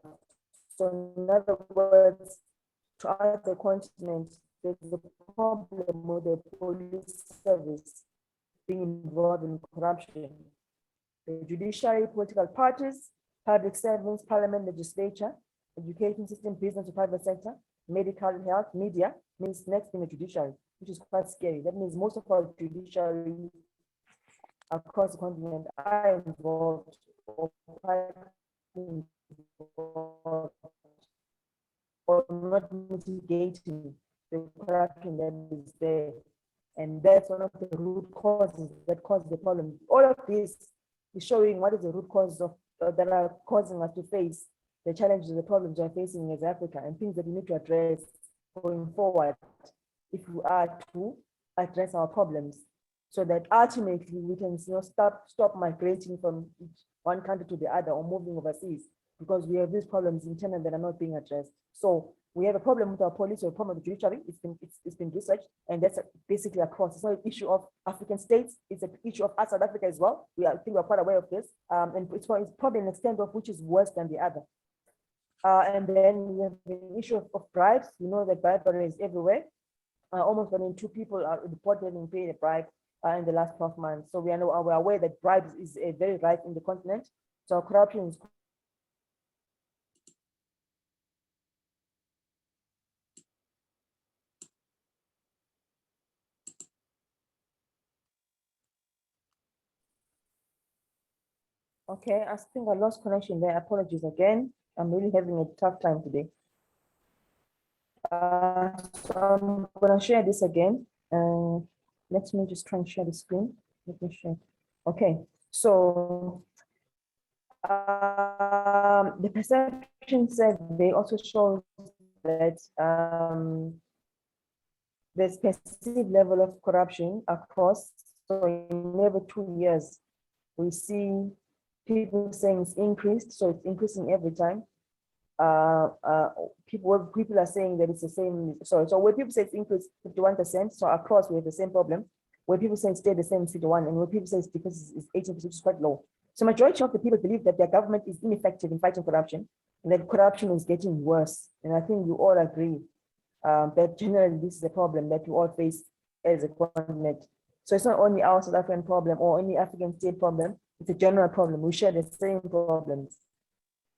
So in other words, throughout the continent, there's a problem with the police service being involved in corruption. The judiciary, political parties, public servants, parliament, legislature, education system, business to private sector, medical, health, media, means next in the judiciary, which is quite scary. That means most of our judiciary across the continent are involved or not mitigating the corruption that is there. And that's one of the root causes that cause the problem. All of this is showing what is the root causes of that are causing us to face the challenges, the problems we're facing as Africa, and things that we need to address going forward if we are to address our problems, so that ultimately we can stop migrating from one country to the other or moving overseas, because we have these problems internally that are not being addressed. So we have a problem with our police, or a problem with the judiciary. It's been researched, and that's basically across. It's not an issue of African states. It's an issue of us, South Africa, as well. I think we're quite aware of this, and it's probably an extent of which is worse than the other. And then we have the issue of bribes. You know that bribery is everywhere. Almost 1 in 2 people are reported having paid a bribe in the last 12 months. So we're aware that bribes is very rife in the continent. So corruption is okay. I think I lost connection there. Apologies again. I'm really having a tough time today. So I'm gonna share this again. Let me just try and share the screen. Let me share. Okay, so the perception survey also shows that there's perceived level of corruption across. So in every 2 years, we see people saying it's increased, so it's increasing every time. People are saying that it's the same. So where people say it's increased 51%, so across we have the same problem. Where people say it's stay the same 51, and where people say it's because it's 80%, which is quite low. So majority of the people believe that their government is ineffective in fighting corruption, and that corruption is getting worse. And I think you all agree that generally this is a problem that we all face as a continent. So it's not only our South African problem or any African state problem, it's a general problem. We share the same problems.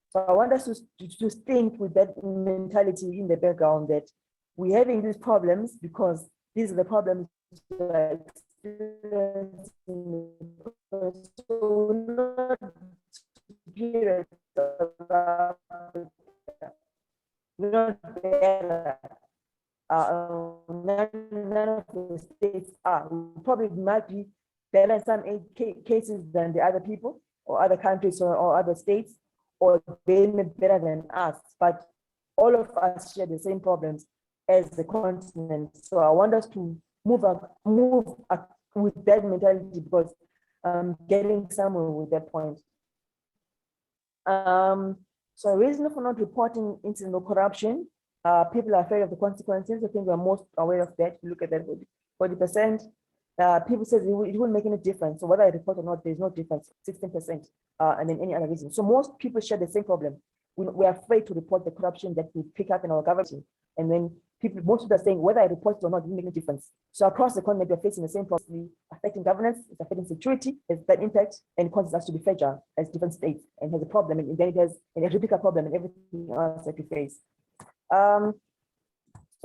So I want us to think with that mentality in the background, that we're having these problems because these are the problems we're experiencing. So not superior to Africa. We're not better. None of the states are. We probably might be better in some cases than the other people or other countries or other states, or they may be better than us, but all of us share the same problems as the continent. So I want us to move with that mentality, because getting somewhere with that point. So reason for not reporting incident of corruption, people are afraid of the consequences. I think we're most aware of that. Look at that, 40%. People say it won't make any difference. So whether I report or not, there's no difference, 16%, and then any other reason. So most people share the same problem. We're afraid to report the corruption that we pick up in our government. And then most people are saying whether I report it or not, it doesn't make any difference. So across the continent, we're facing the same problem, affecting governance, it's affecting security, it's that impact, and causes us to be fragile as different states, and has a problem, and then it has a replica problem and everything else that we face. So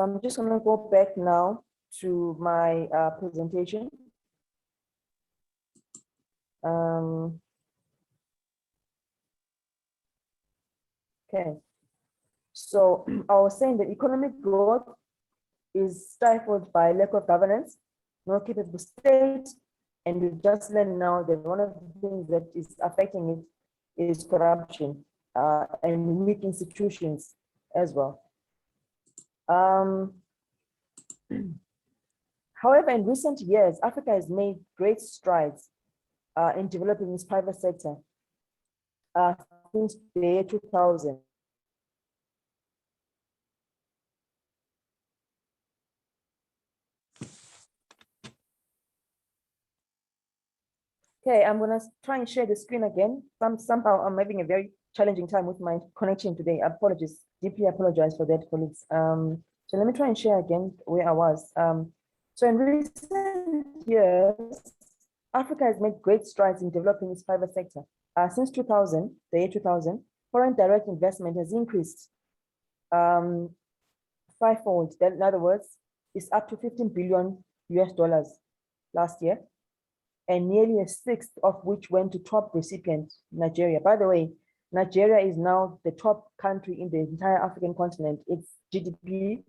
I'm just going to go back now to my presentation. Okay. So I was saying that economic growth is stifled by lack of governance, no capable state, and we've just learned now that one of the things that is affecting it is corruption and weak institutions as well. However, in recent years, Africa has made great strides in developing its private sector since the year 2000. Okay, I'm gonna try and share the screen again. Somehow I'm having a very challenging time with my connection today. Apologies, deeply apologize for that, colleagues. So let me try and share again where I was. So in recent years, Africa has made great strides in developing its private sector. Since 2000, the year 2000, foreign direct investment has increased fivefold. That, in other words, is up to 15 billion US dollars last year, and nearly a sixth of which went to top recipient, Nigeria. By the way, Nigeria is now the top country in the entire African continent. Its GDP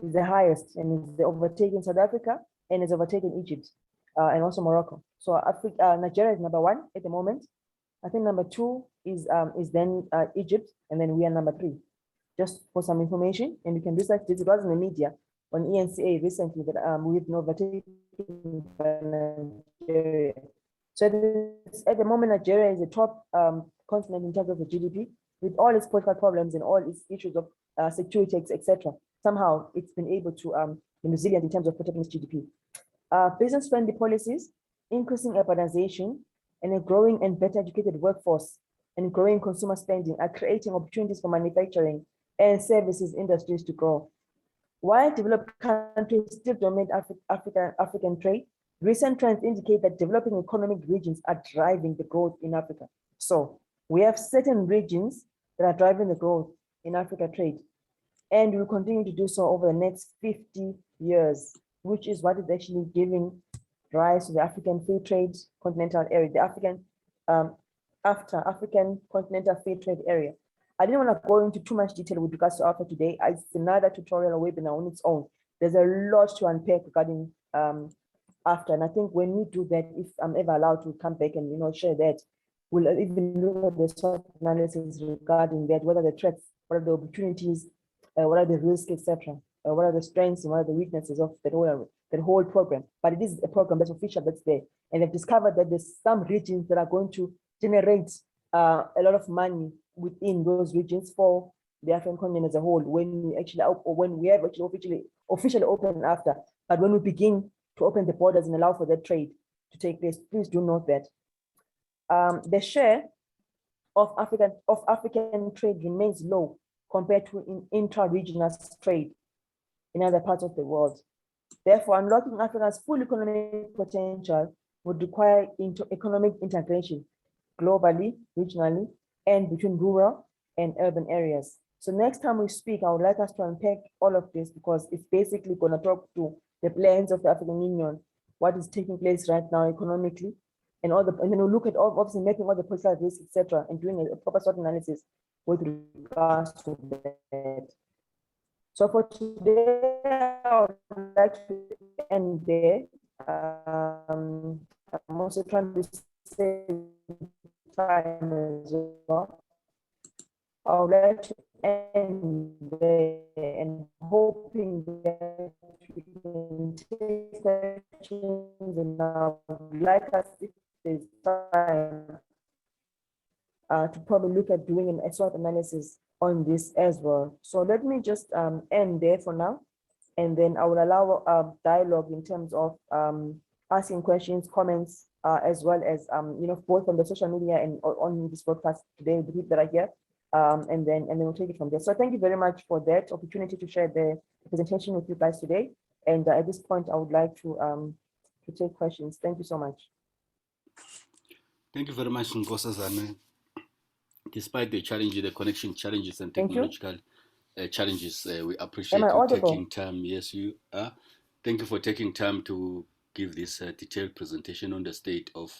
is the highest, and is overtaking South Africa, and is overtaking Egypt, and also Morocco. So Nigeria is number 1 at the moment. I think number 2 is then Egypt, and then we are number 3. Just for some information, and you can research this. It was in the media on ENCA recently that we've been overtaken by Nigeria. So at the moment, Nigeria is the top continent in terms of the GDP, with all its political problems and all its issues of security, etc. Somehow it's been able to be resilient in terms of protecting its GDP. Business-friendly policies, increasing urbanization, and a growing and better educated workforce, and growing consumer spending are creating opportunities for manufacturing and services industries to grow. While developed countries still dominate African trade, recent trends indicate that developing economic regions are driving the growth in Africa. So we have certain regions that are driving the growth in Africa trade, and will continue to do so over the next 50 years, which is what is actually giving rise to the African Free Trade Continental Area, the African Continental Free Trade Area. I didn't want to go into too much detail with regards to AFTA today. It's another tutorial or webinar on its own. There's a lot to unpack regarding AFTA, and I think when we do that, if I'm ever allowed to come back and share that, we'll even look at the SWOT analysis regarding that, what are the threats, what are the opportunities, what are the risks, etc. What are the strengths and what are the weaknesses of that whole program. But it is a program that's official, that's there, and they've discovered that there's some regions that are going to generate a lot of money within those regions for the African continent as a whole, when we have actually officially opened AFTA. But when we begin to open the borders and allow for that trade to take place, please do note that the share of African trade remains low compared to intra-regional trade in other parts of the world. Therefore, unlocking Africa's full economic potential would require economic integration globally, regionally, and between rural and urban areas. So next time we speak, I would like us to unpack all of this, because it's basically going to talk to the plans of the African Union, what is taking place right now economically, and then we'll look at obviously making all the political risks, etc., and doing a proper SWOT analysis with regards to that. So for today, I would like to end there. I'm also trying to save time as well. I would like to end there and hoping that we can take questions, and I would like us, if there's time, to probably look at doing an SWOT analysis on this as well. So let me just end there for now, and then I will allow dialogue in terms of asking questions, comments, as well as both on the social media and on this broadcast today, the people that are here, and then we'll take it from there. So thank you very much for that opportunity to share the presentation with you guys today. And at this point, I would like to take questions. Thank you so much. Thank you very much, Nkosazana. Despite the challenges, the connection challenges and Thank you. technological challenges, we appreciate Am I you audible? taking time. Yes, you are. Thank you for taking time to give this detailed presentation on the state of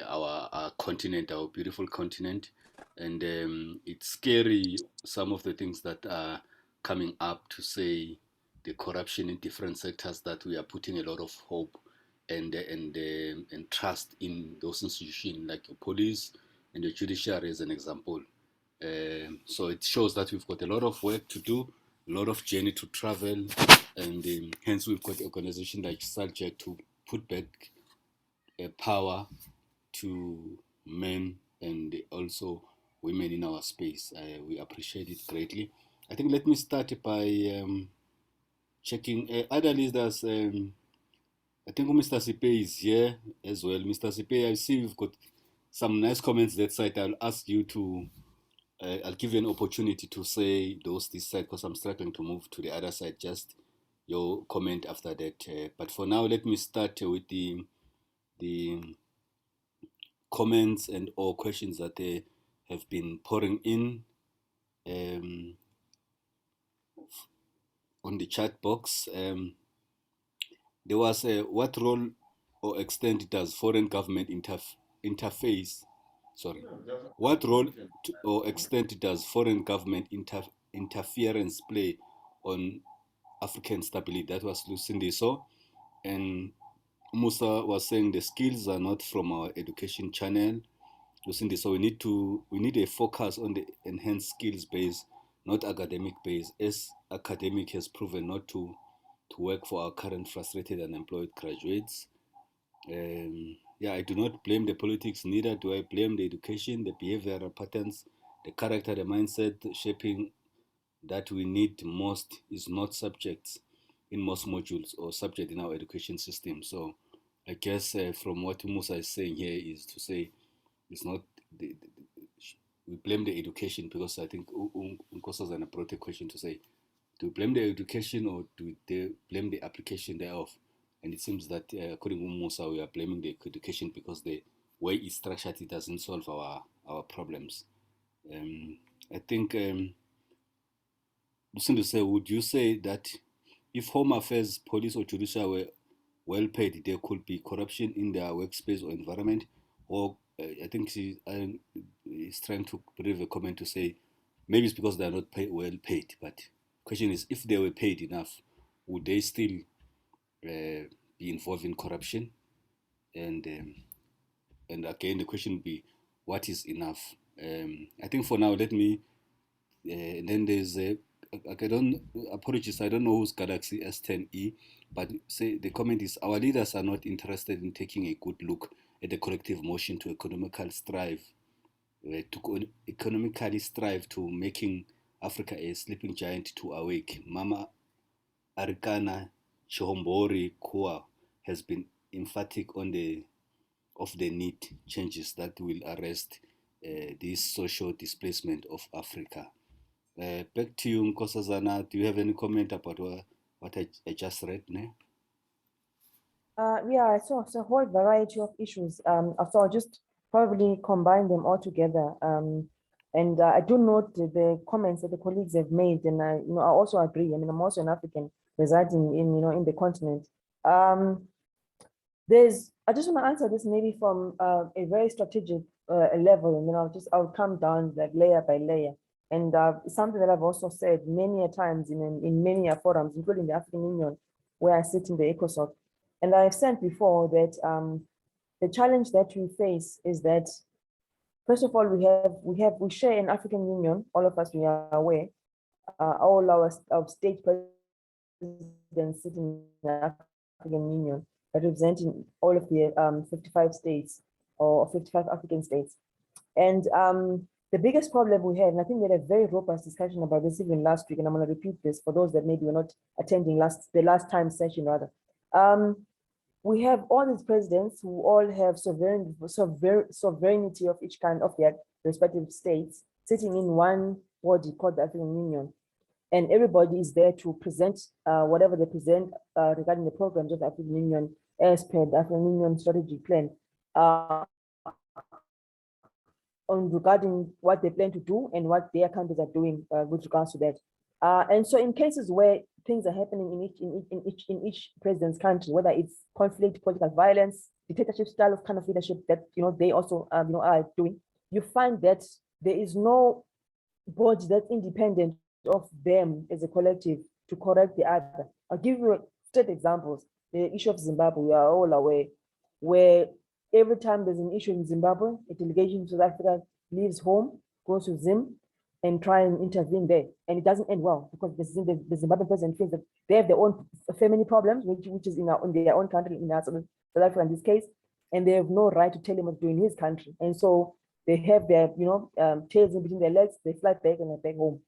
our continent, our beautiful continent. And it's scary, some of the things that are coming up, to say the corruption in different sectors, that we are putting a lot of hope and trust in those institutions like the police and the judiciary as an example. So it shows that we've got a lot of work to do, a lot of journey to travel, and hence we've got organizations like SALJA to put back power to men and also women in our space. We appreciate it greatly. I think let me start by checking other leaders. I think Mr. Sipe is here as well. Mr. Sipe, I see we've got some nice comments that side. I'll ask you to, I'll give you an opportunity to say those this side, because I'm struggling to move to the other side. Just your comment after that. But for now, let me start with the comments and or questions that they have been pouring in on the chat box. There was what role or extent does foreign government interface? Sorry, what role or extent does foreign government interference play on African stability? That was Lucinda So, and Musa was saying the skills are not from our education channel. Lucinda, so we need a focus on the enhanced skills base, not academic base, as academic has proven not to work for our current frustrated and unemployed graduates. Yeah, I do not blame the politics, neither do I blame the education, the behavioral patterns, the character, the mindset shaping that we need most is not subjects in most modules or subject in our education system. So I guess from what Musa is saying here is to say it's not, we blame the education, because I think Nkosazana brought a question to say, do we blame the education or do they blame the application thereof? And it seems that according to Musa, we are blaming the education because the way it's structured, it doesn't solve our problems. I think, listen to say, would you say that if Home Affairs, police or judicial were well paid, there could be corruption in their workspace or environment? Or I think he's trying to leave a comment to say maybe it's because they are not well paid, but question is, if they were paid enough, would they still be involved in corruption? And again, the question would be, what is enough? I think for now, let me. Then there's apologies, I don't know who's Galaxy S10e, but say the comment is, our leaders are not interested in taking a good look at the collective motion to economically strive to making Africa a sleeping giant to awake. Mama Arikana Chihombori Kua has been emphatic on the need changes that will arrest this social displacement of Africa. Back to you, Nkosazana. Do you have any comment about what I just read? Ne? Yeah, so it's a whole variety of issues. So I'll just probably combine them all together. And I do note the comments that the colleagues have made, and I also agree. I mean, I'm also an African residing in the continent. I just want to answer this maybe from a very strategic level, and I'll come down like layer by layer. And something that I've also said many a times in many forums, including the African Union, where I sit in the ECOSOC. And I've said before that the challenge that we face is that, first of all, we share an African Union. All of us, we are aware. All our state presidents sitting in the African Union, representing all of the 55 states or 55 African states. And the biggest problem we have, and I think we had a very robust discussion about this even last week, and I'm going to repeat this for those that maybe were not attending the last time session rather. We have all these presidents who all have sovereignty of each kind of their respective states sitting in one body called the African Union. And everybody is there to present whatever they present regarding the programs of the African Union as per the African Union strategy plan on regarding what they plan to do and what their countries are doing with regards to that. And so in cases where things are happening in each president's country, whether it's conflict, political violence, dictatorship style of kind of leadership that they also are doing, you find that there is no body that's independent of them as a collective to correct the other. I'll give you straight examples. The issue of Zimbabwe, we are all aware, where every time there's an issue in Zimbabwe, a delegation to South Africa leaves home, goes to Zim, and try and intervene there. And it doesn't end well because the Zimbabwean president feels that they have their own family problems, which is in their own country, in South Africa in this case, and they have no right to tell him what to do in his country. And so they have their tails in between their legs, they fly back and they're back home.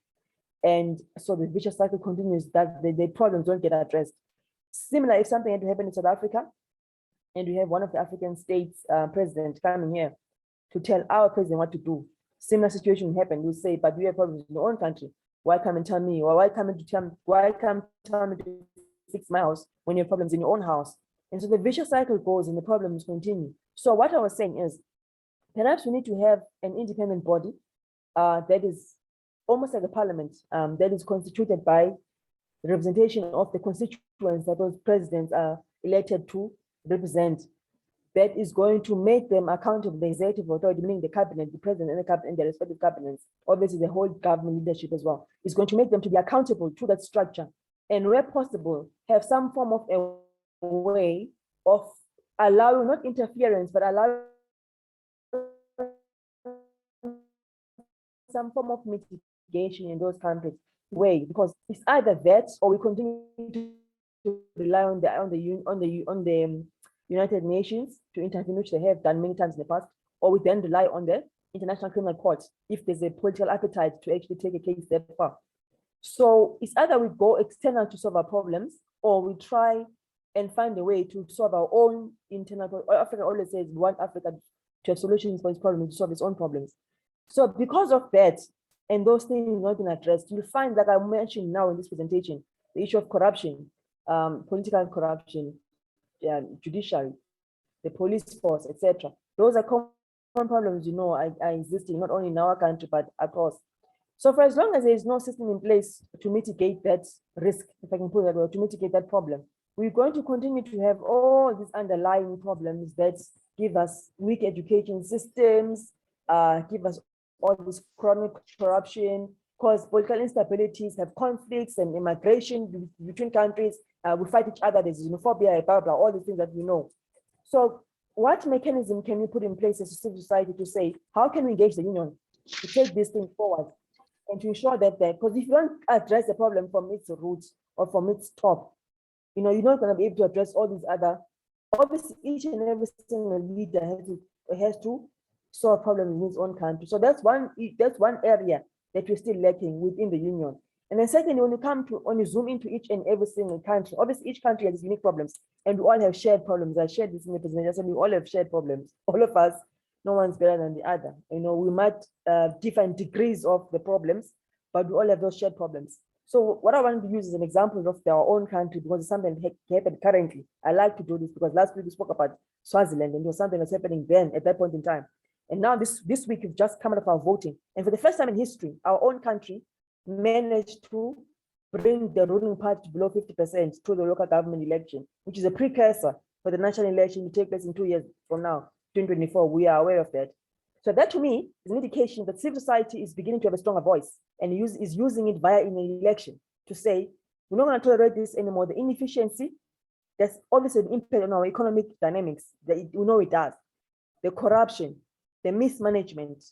And so the vicious cycle continues, that the problems don't get addressed. Similar, if something had to happen in South Africa, and we have one of the African states president coming here to tell our president what to do, similar situation happen. You say, but we have problems in your own country. Why come and tell me? Or why come tell me to fix my house when you have problems in your own house? And so the vicious cycle goes and the problems continue. So what I was saying is, perhaps we need to have an independent body that is almost like a parliament that is constituted by the representation of the constituents that those presidents are elected to represent, that is going to make them accountable. The executive authority, meaning the cabinet, the president and the cabinet and their respective cabinets, obviously the whole government leadership as well, is going to make them to be accountable to that structure, and where possible, have some form of a way of allowing, not interference, but allowing some form of mitigation in those countries way, because it's either that or we continue to rely on the United Nations to intervene, which they have done many times in the past, or we then rely on the International Criminal Court if there's a political appetite to actually take a case that far. So it's either we go external to solve our problems, or we try and find a way to solve our own internal problems. Africa always says we want Africa to have solutions for its problems, to solve its own problems. So because of that, and those things not been addressed, you'll find, like I mentioned now in this presentation, the issue of corruption, political corruption, judiciary, the police force, etc. Those are common problems, are existing not only in our country, but across. So for as long as there is no system in place to mitigate that risk, if I can put it that way, to mitigate that problem, we're going to continue to have all these underlying problems that give us weak education systems, give us all this chronic corruption, cause political instabilities, have conflicts and immigration between countries. We fight each other, there's xenophobia, blah, blah, all these things that we know. So what mechanism can we put in place as a civil society to say, how can we engage the union to take this thing forward and to ensure that, because if you don't address the problem from its roots or from its top, you're not going to be able to address all these other, obviously each and every single leader has to solve problems in his own country. So that's one area that we're still lacking within the union. And then secondly, when you zoom into each and every single country, obviously each country has unique problems, and we all have shared problems. I shared this in the presentation. I said we all have shared problems. All of us, no one's better than the other. We might different degrees of the problems, but we all have those shared problems. So what I want to use is an example of our own country, because it's something that happened currently. I like to do this because last week we spoke about Swaziland, and there was something that's happening then at that point in time. And now this week we've just come out of our voting. And for the first time in history, our own country managed to bring the ruling party below 50% to the local government election, which is a precursor for the national election to take place in 2 years from now, 2024. We are aware of that. So that to me is an indication that civil society is beginning to have a stronger voice, and is using it via an election to say, we're not going to tolerate this anymore, the inefficiency there's obviously an impact on our economic dynamics. We know it does. The corruption, the mismanagement,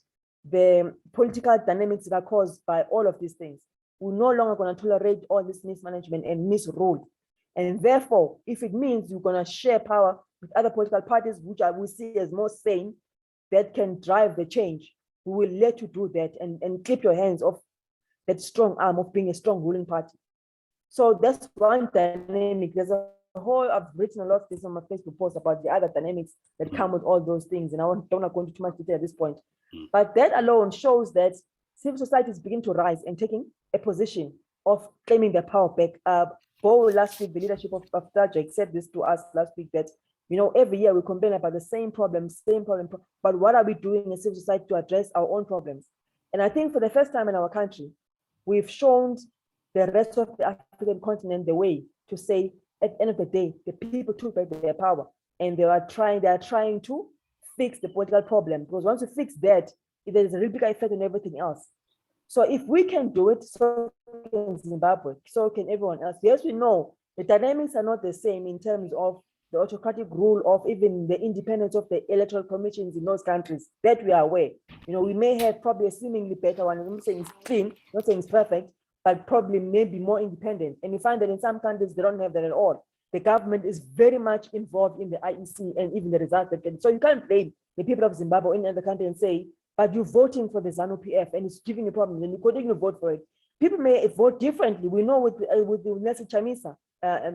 the political dynamics that are caused by all of these things. We're no longer going to tolerate all this mismanagement and misrule. And therefore, if it means you're going to share power with other political parties, which I will see as more sane, that can drive the change, we will let you do that and clip your hands off that strong arm of being a strong ruling party. So that's one dynamic. There's a whole, I've written a lot of this on my Facebook post about the other dynamics that come with all those things. And I don't want to go into too much detail at this point. But that alone shows that civil society is beginning to rise and taking a position of claiming their power back. Bo last week, the leadership of Tajik said this to us last week that, you know, every year we complain about the same problem, but what are we doing in civil society to address our own problems? And I think for the first time in our country, we've shown the rest of the African continent the way to say, at the end of the day, the people took back their power and they are trying to fix the political problem. Because once you fix that, there's a real big effect on everything else. So if we can do it, so can Zimbabwe, so can everyone else. Yes, we know the dynamics are not the same in terms of the autocratic rule of even the independence of the electoral commissions in those countries, that we are aware. You know, we may have probably a seemingly better one. I'm not saying it's clean, not saying it's perfect, but probably maybe more independent. And you find that in some countries, they don't have that at all. The government is very much involved in the IEC and even the results that get. So you can't blame the people of Zimbabwe or any other country and say, but you're voting for the ZANU-PF and it's giving you problems and you continue to vote for it. People may vote differently. We know with the Nelson Chamisa,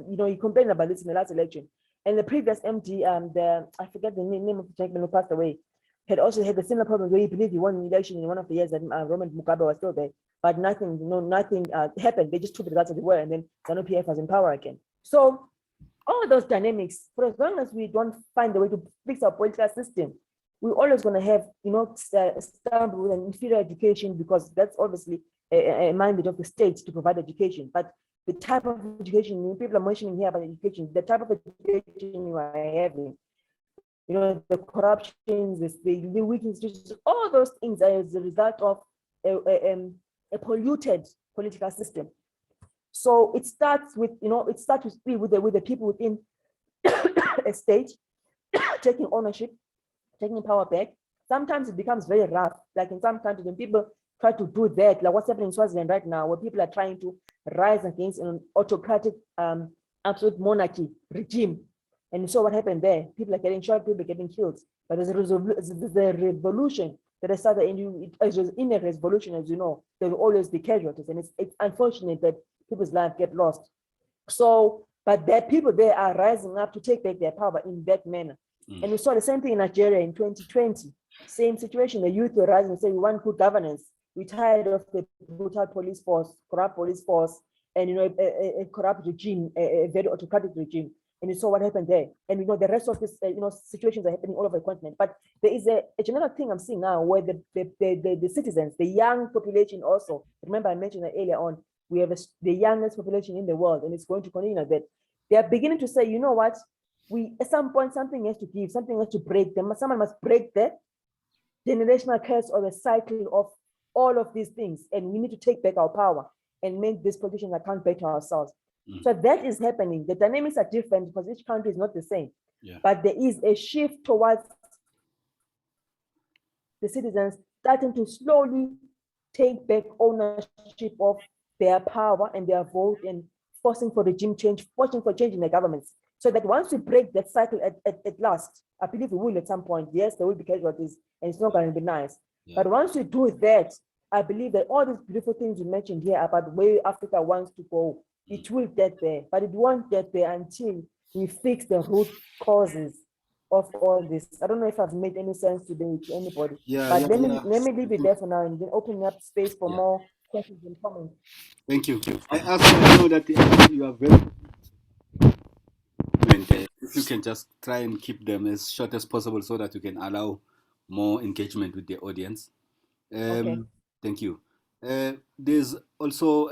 you know, he complained about this in the last election. And the previous MD, I forget the name of the gentleman who passed away, had also had a similar problem where he believed he won an election in one of the years that Robert Mugabe was still there, but nothing happened. They just took the results as they were, and then ZANU-PF was in power again. So all those dynamics, for as long as we don't find a way to fix our political system, we're always going to have, you know, stumble with an inferior education, because that's obviously a mandate of the state to provide education. But the type of education, people are mentioning here about education, the type of education you are having, you know, the corruptions, the weak institutions, all those things are as a result of a polluted political system. So it starts with, you know, with the people within a state taking ownership, taking power back. Sometimes it becomes very rough, like in some countries when people try to do that, like what's happening in Swaziland right now, where people are trying to rise against an autocratic absolute monarchy regime. And so what happened there? People are getting shot, people are getting killed. But there's a revolution that has started, and in a revolution, as you know, there will always be casualties, and it's unfortunate that people's lives get lost. So, but there people there are rising up to take back their power in that manner. And we saw the same thing in Nigeria in 2020. Same situation, the youth were rising and saying, we want good governance. We're tired of the brutal police force, corrupt police force, and, you know, a corrupt regime, a very autocratic regime. And you saw what happened there. And, you know, the rest of this, you know, situations are happening all over the continent. But there is a general thing I'm seeing now where the citizens, the young population also, remember I mentioned that earlier on, we have the youngest population in the world, and it's going to continue like that. They are beginning to say, you know what, at some point, something has to give, something has to break them. Someone must break the generational curse or the cycle of all of these things. And we need to take back our power and make this position account back to ourselves. So that is happening. The dynamics are different because each country is not the same. But there is a shift towards the citizens starting to slowly take back ownership of their power and their vote, and forcing for regime change, forcing for change in the governments. So that once we break that cycle at last, I believe we will at some point. Yes, there will be casualties and it's not going to be nice. But once we do that, I believe that all these beautiful things you mentioned here about the way Africa wants to go, it will get there, but it won't get there until we fix the root causes of all this. I don't know if I've made any sense today to anybody, but let me leave it there for now and then open up space for more questions and comments. Thank you. I know that you are very, if you can just try and keep them as short as possible so that you can allow more engagement with the audience. Okay. Thank you. There's also,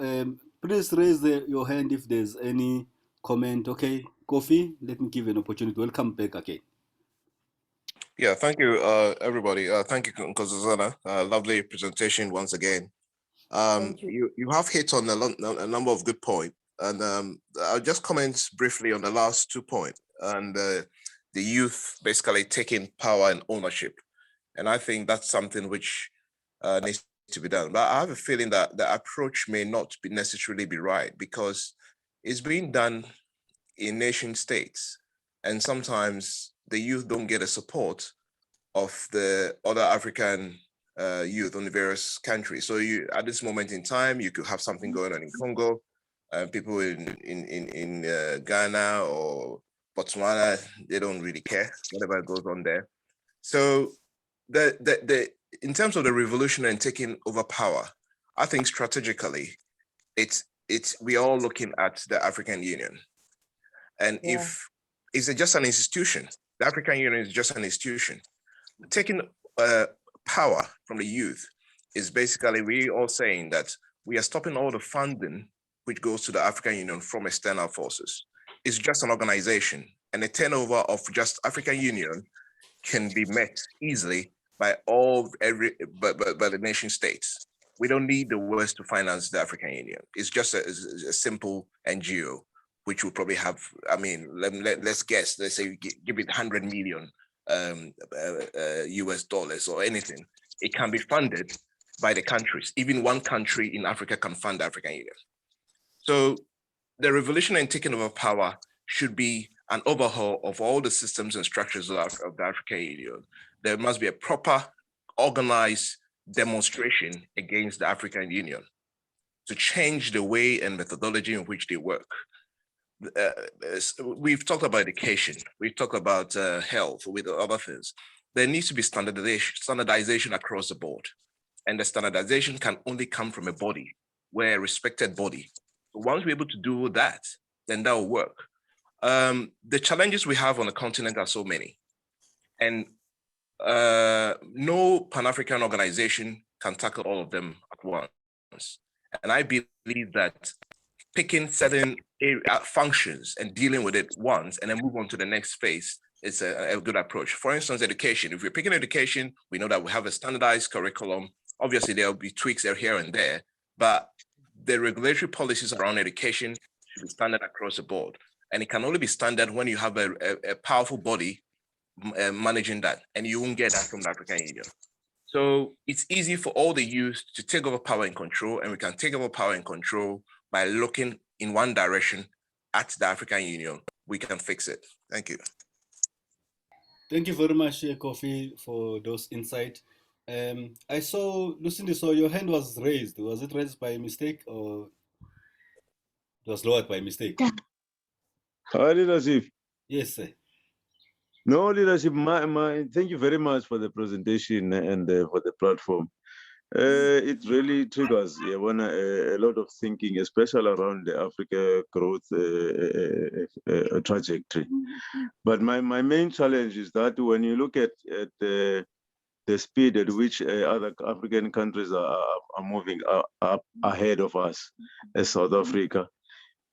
please raise your hand if there's any comment. Okay, Kofi, let me give you an opportunity. Welcome back again. Yeah, thank you, everybody. Thank you, Nkosazana. Lovely presentation once again. Thank you. You have hit on a number of good points. And I'll just comment briefly on the last 2 points and the youth basically taking power and ownership. And I think that's something which needs to be done. But I have a feeling that the approach may not be necessarily be right, because it's being done in nation states. And sometimes the youth don't get the support of the other African youth on the various countries. So at this moment in time, you could have something going on in Congo, people in Ghana or Botswana, they don't really care whatever goes on there. So in terms of the revolution and taking over power, I think strategically, we are all looking at the African Union. And if it's just an institution, the African Union is just an institution. Taking power from the youth is basically we all saying that we are stopping all the funding which goes to the African Union from external forces. It's just an organization, and the turnover of just African Union can be met easily by the nation states. We don't need the West to finance the African Union. It's just a simple NGO, which will probably have, I mean, let's guess, let's say give it 100 million US dollars or anything. It can be funded by the countries. Even one country in Africa can fund the African Union. So the revolution and taking over power should be an overhaul of all the systems and structures of the African Union. There must be a proper, organized demonstration against the African Union to change the way and methodology in which they work. We've talked about education, we've talked about health, with other things. There needs to be standardization across the board. And the standardization can only come from a body, where a respected body. So once we're able to do that, then that will work. The challenges we have on the continent are so many. And no Pan-African organization can tackle all of them at once. And I believe that picking certain functions and dealing with it once and then move on to the next phase is a good approach. For instance, education. If we're picking education, we know that we have a standardized curriculum. Obviously, there'll be tweaks here and there, but the regulatory policies around education should be standard across the board. And it can only be standard when you have a powerful body managing that, and you won't get that from the African Union. So it's easy for all the youth to take over power and control, and we can take over power and control by looking in one direction at the African Union. We can fix it. Thank you. Thank you very much, Kofi, for those insights. I saw, Lucinda, so your hand was raised. Was it raised by mistake or it was lowered by mistake? Hi, leadership. Yes, sir. No, leadership, thank you very much for the presentation and for the platform. It really triggers a lot of thinking, especially around the Africa growth trajectory. But my main challenge is that when you look at the speed at which other African countries are moving up ahead of us as South Africa,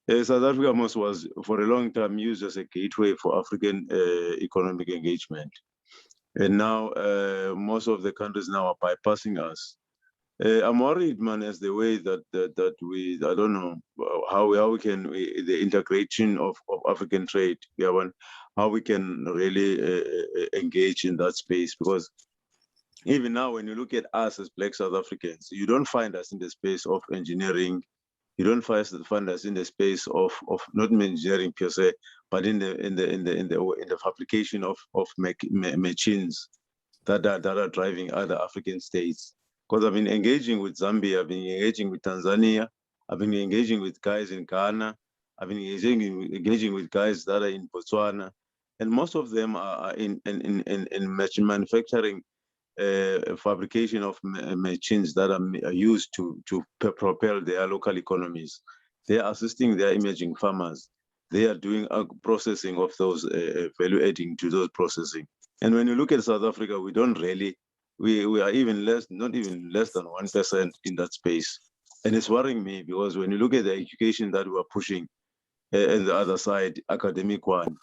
South Africa was for a long time used as a gateway for African economic engagement. And now most of the countries now are bypassing us. I'm worried, man, as the way that we, I don't know how we can, the integration of African trade, how we can really engage in that space. Because even now, when you look at us as Black South Africans, you don't find us in the space of engineering. You don't find us in the space of not engineering per se, but in the fabrication of machines that are driving other African states. Because I've been engaging with Zambia, I've been engaging with Tanzania, I've been engaging with guys in Ghana, I've been engaging with guys that are in Botswana, and most of them are in manufacturing fabrication of machines that are used to propel their local economies. They are assisting their emerging farmers. They are doing processing of those value adding to those processing. And when you look at South Africa, we don't really, we are even less, not even less than 1% in that space. And it's worrying me because when you look at the education that we are pushing and the other side, academic one,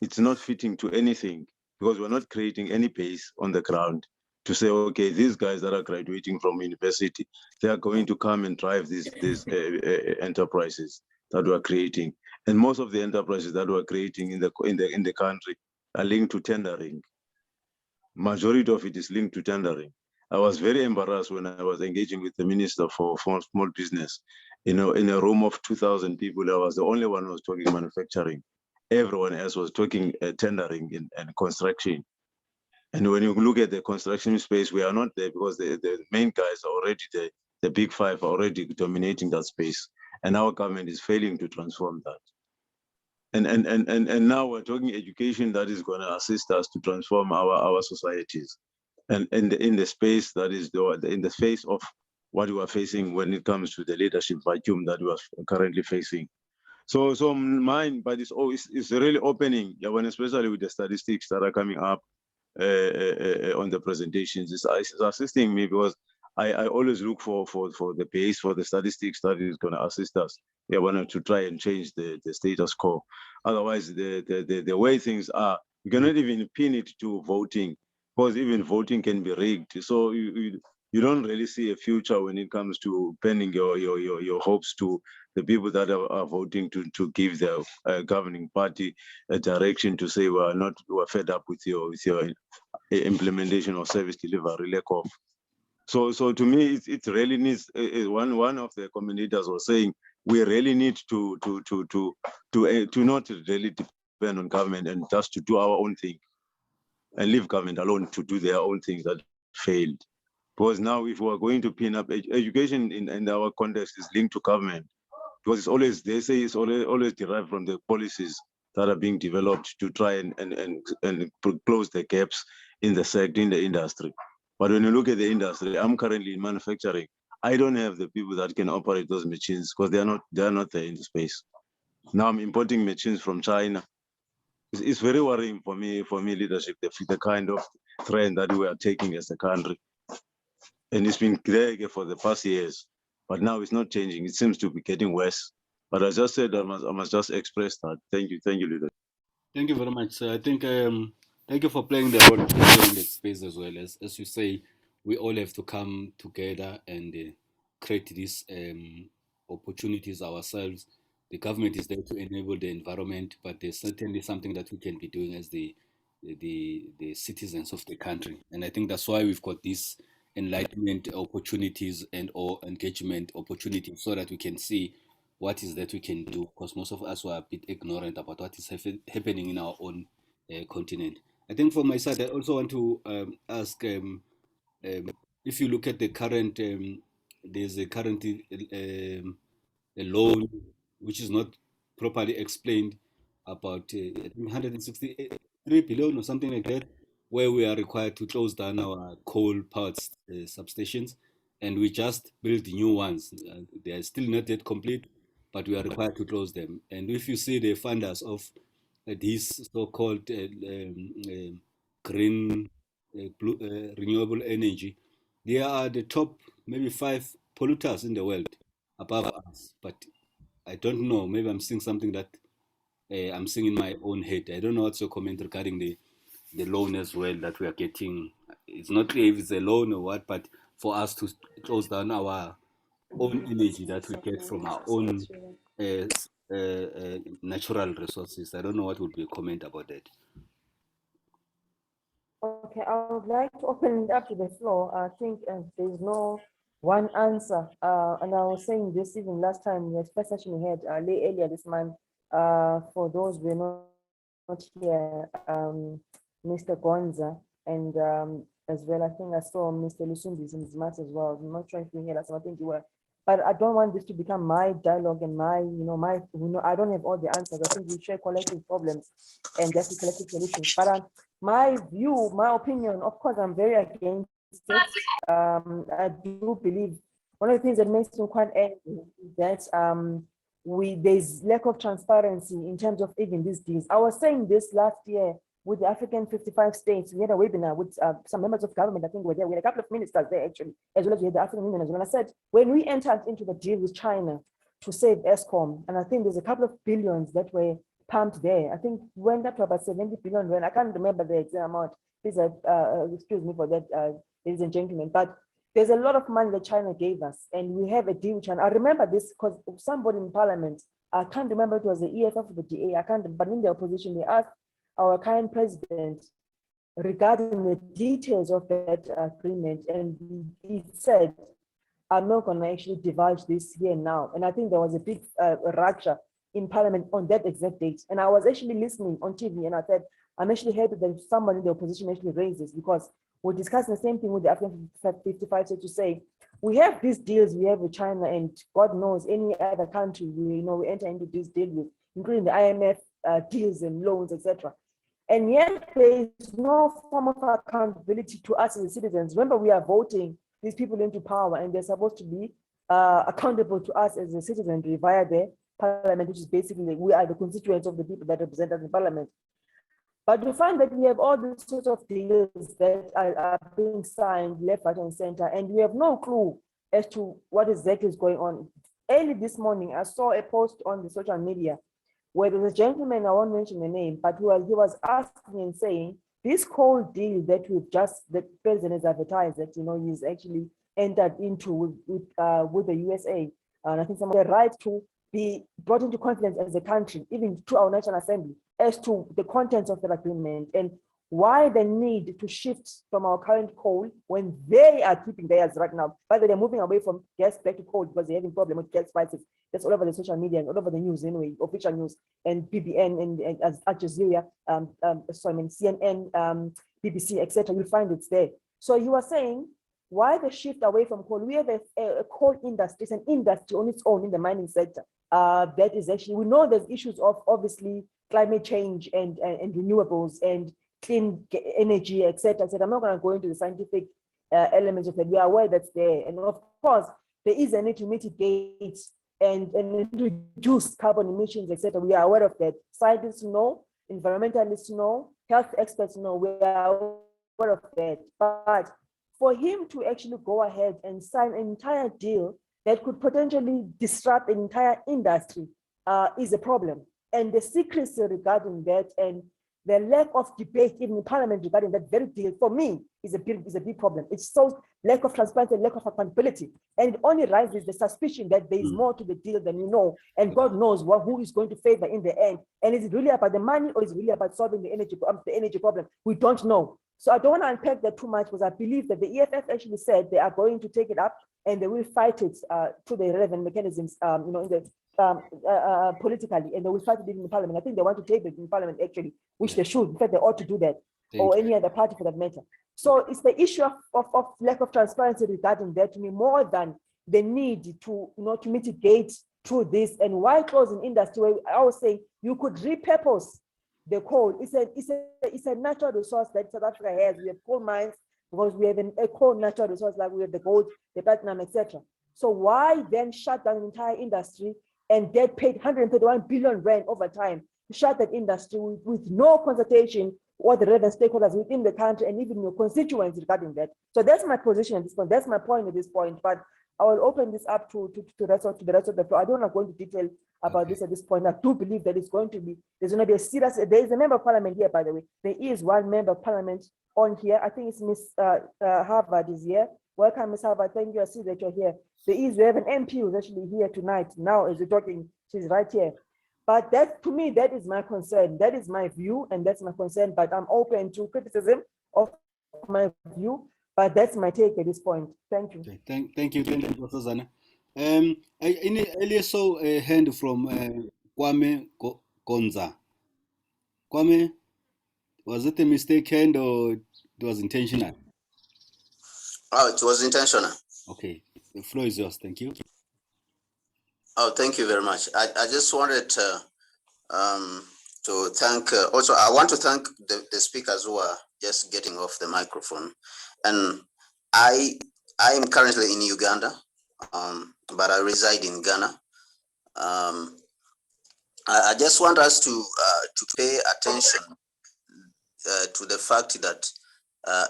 it's not fitting to anything because we're not creating any base on the ground to say, okay, these guys that are graduating from university, they are going to come and drive these enterprises. that we're creating. And most of the enterprises that we're creating in the country are linked to tendering. Majority of it is linked to tendering. I was very embarrassed when I was engaging with the Minister for Small Business. You know, in a room of 2,000 people, I was the only one who was talking manufacturing. Everyone else was talking tendering and construction. And when you look at the construction space, we are not there because the main guys are already there. The big five are already dominating that space. And our government is failing to transform that. And now we're talking education that is going to assist us to transform our societies. And in the space that is in the face of what we are facing when it comes to the leadership vacuum that we are currently facing. So mine, but it's really opening, yeah, when especially with the statistics that are coming up on the presentations. It's assisting me because I always look for the base, for the statistics that is going to assist us. Yeah, wanted to try and change the status quo. Otherwise, the way things are, you cannot even pin it to voting, because even voting can be rigged. So you don't really see a future when it comes to pinning your hopes to the people that are voting to give their governing party a direction to say we're fed up with your implementation of service delivery lack of. So to me, it really needs. One of the commentators was saying we really need to not really depend on government and just to do our own thing, and leave government alone to do their own things that failed. Because now, if we are going to pin up education in our context is linked to government, because it's always, they say it's always derived from the policies that are being developed to try and close the gaps in the sector, in the industry. But when you look at the industry, I'm currently in manufacturing. I don't have the people that can operate those machines because they're not there in the space. Now I'm importing machines from China. It's very worrying for me leadership, the kind of trend that we are taking as a country. And it's been there for the past years, but now it's not changing. It seems to be getting worse. But I just said I must just express that. Thank you, leader. Thank you very much, sir. I think thank you for playing the role in that space as well. As you say, we all have to come together and create these opportunities ourselves. The government is there to enable the environment, but there's certainly something that we can be doing as the citizens of the country. And I think that's why we've got these enlightenment opportunities and or engagement opportunities, so that we can see what is that we can do, because most of us were a bit ignorant about what is happening in our own continent. I think from my side, I also want to ask if you look at the current, there's a current a loan which is not properly explained about I think 163 billion or something like that, where we are required to close down our coal powered substations, and we just build new ones. They are still not yet complete, but we are required to close them. And if you see the funders of these so-called green renewable energy, they are the top maybe 5 polluters in the world above us. But I don't know, maybe I'm seeing something that I'm seeing in my own head. I don't know what's your comment regarding the loan as well that we are getting. It's not clear if it's a loan or what, but for us to close down our own energy that we get from our own natural resources. I don't know what would be a comment about that. Okay, I would like to open it up to the floor. I think there's no one answer. And I was saying this even last time, the first session we had earlier this month, for those who are not here, Mr. Gonza, and as well, I think I saw Mr. Lusumbi's in his mass as well. I'm not sure if you hear that, so I think you were. But I don't want this to become my dialogue and my, I don't have all the answers. I think we share collective problems and that's the collective solutions. But my view, my opinion, of course, I'm very against it. I do believe one of the things that makes me quite angry is that there's lack of transparency in terms of even these deals. I was saying this last year with the African 55 states. We had a webinar with some members of government. I think were there. We had a couple of ministers there actually, as well as we had the African Union as well. I said, when we entered into the deal with China to save ESCOM, and I think there's a couple of billions that were pumped there. I think went up to about 70 billion rand. I can't remember the exact amount. Please excuse me for that, ladies and gentlemen. But there's a lot of money that China gave us, and we have a deal with China. I remember this because somebody in Parliament I can't remember if it was the EFF or the DA, I can't, but in the opposition, they asked our current president regarding the details of that agreement, and he said, I'm not going to actually divulge this here now. And I think there was a big rupture in Parliament on that exact date. And I was actually listening on TV, and I said, I'm actually happy that someone in the opposition actually raised this, because we're discussing the same thing with the African 55, so to say, we have these deals we have with China, and God knows any other country we enter into this deal with, including the IMF deals and loans, etc. And yet there is no form of accountability to us as citizens. Remember, we are voting these people into power, and they're supposed to be accountable to us as a citizenry via the parliament, which is basically, we are the constituents of the people that represent us in parliament. But we find that we have all these sorts of deals that are being signed left, right, and center, and we have no clue as to what exactly is going on. Early this morning, I saw a post on the social media where there's a gentleman, I won't mention the name, but he was asking and saying, this coal deal that the president has advertised that, he's actually entered into with the USA, and I think some of the right to be brought into confidence as a country, even to our National Assembly, as to the contents of that agreement and why the need to shift from our current coal when they are keeping theirs right now. By the way, they're moving away from gas back to coal because they're having problem with gas prices. That's all over the social media and all over the news anyway, official news, and BBN and Al Jazeera, CNN, BBC, etc. You'll find it's there. So you are saying, why the shift away from coal? We have a coal industry, it's an industry on its own in the mining sector. That is actually, we know there's issues of obviously climate change and renewables and clean energy, etc. I'm not going to go into the scientific elements of it. We are aware that's there. And of course, there is a need to mitigate and reduce carbon emissions, etc. We are aware of that. Scientists know, environmentalists know, health experts know, we are aware of that. But for him to actually go ahead and sign an entire deal that could potentially disrupt an entire industry is a problem. And the secrecy regarding that and the lack of debate even in Parliament regarding that very deal, for me, is a big problem. It shows lack of transparency, lack of accountability. And it only raises the suspicion that there is more to the deal than we know. And God knows who is going to favor in the end. And is it really about the money, or is it really about solving the energy problem? We don't know. So I don't want to unpack that too much, because I believe that the EFF actually said they are going to take it up and they will fight it through the relevant mechanisms, in the politically, and they will fight it in the parliament. I think they want to take it in parliament actually, which they should. In fact, they ought to do that, or any other party for that matter. So it's the issue of lack of transparency regarding that, to me, more than the need to to mitigate through this. And why close an industry where I was saying you could repurpose the coal? It's a natural resource that South Africa has. We have coal mines because we have a coal natural resource, like we have the gold, the platinum, etc. So why then shut down an entire industry and get paid 131 billion rand over time to shut that industry with no consultation or the relevant stakeholders within the country and even your constituents regarding that? So that's my position at this point. That's my point at this point. But I will open this up to the rest of the floor. I don't want to go into detail about this at this point. I do believe that there's going to be a serious, there is a member of parliament here, by the way. There is one member of parliament on here. I think it's Miss Harvard is here. Welcome, Miss Harvard. Thank you. I see that you're here. We have an MP who's actually here tonight. Now, as we're talking, she's right here. But that, to me, that is my concern. That is my view, and that's my concern. But I'm open to criticism of my view. But that's my take at this point. Thank you. Okay, thank you, Professor Zana. I earlier saw a hand from Kwame Gonza. Kwame, was it a mistake hand or it was intentional? Oh, it was intentional. Okay, the floor is yours. Thank you. Oh, thank you very much. I just wanted to thank, also I want to thank the speakers who are just getting off the microphone. And I am currently in Uganda, but I reside in Ghana. I just want us to pay attention to the fact that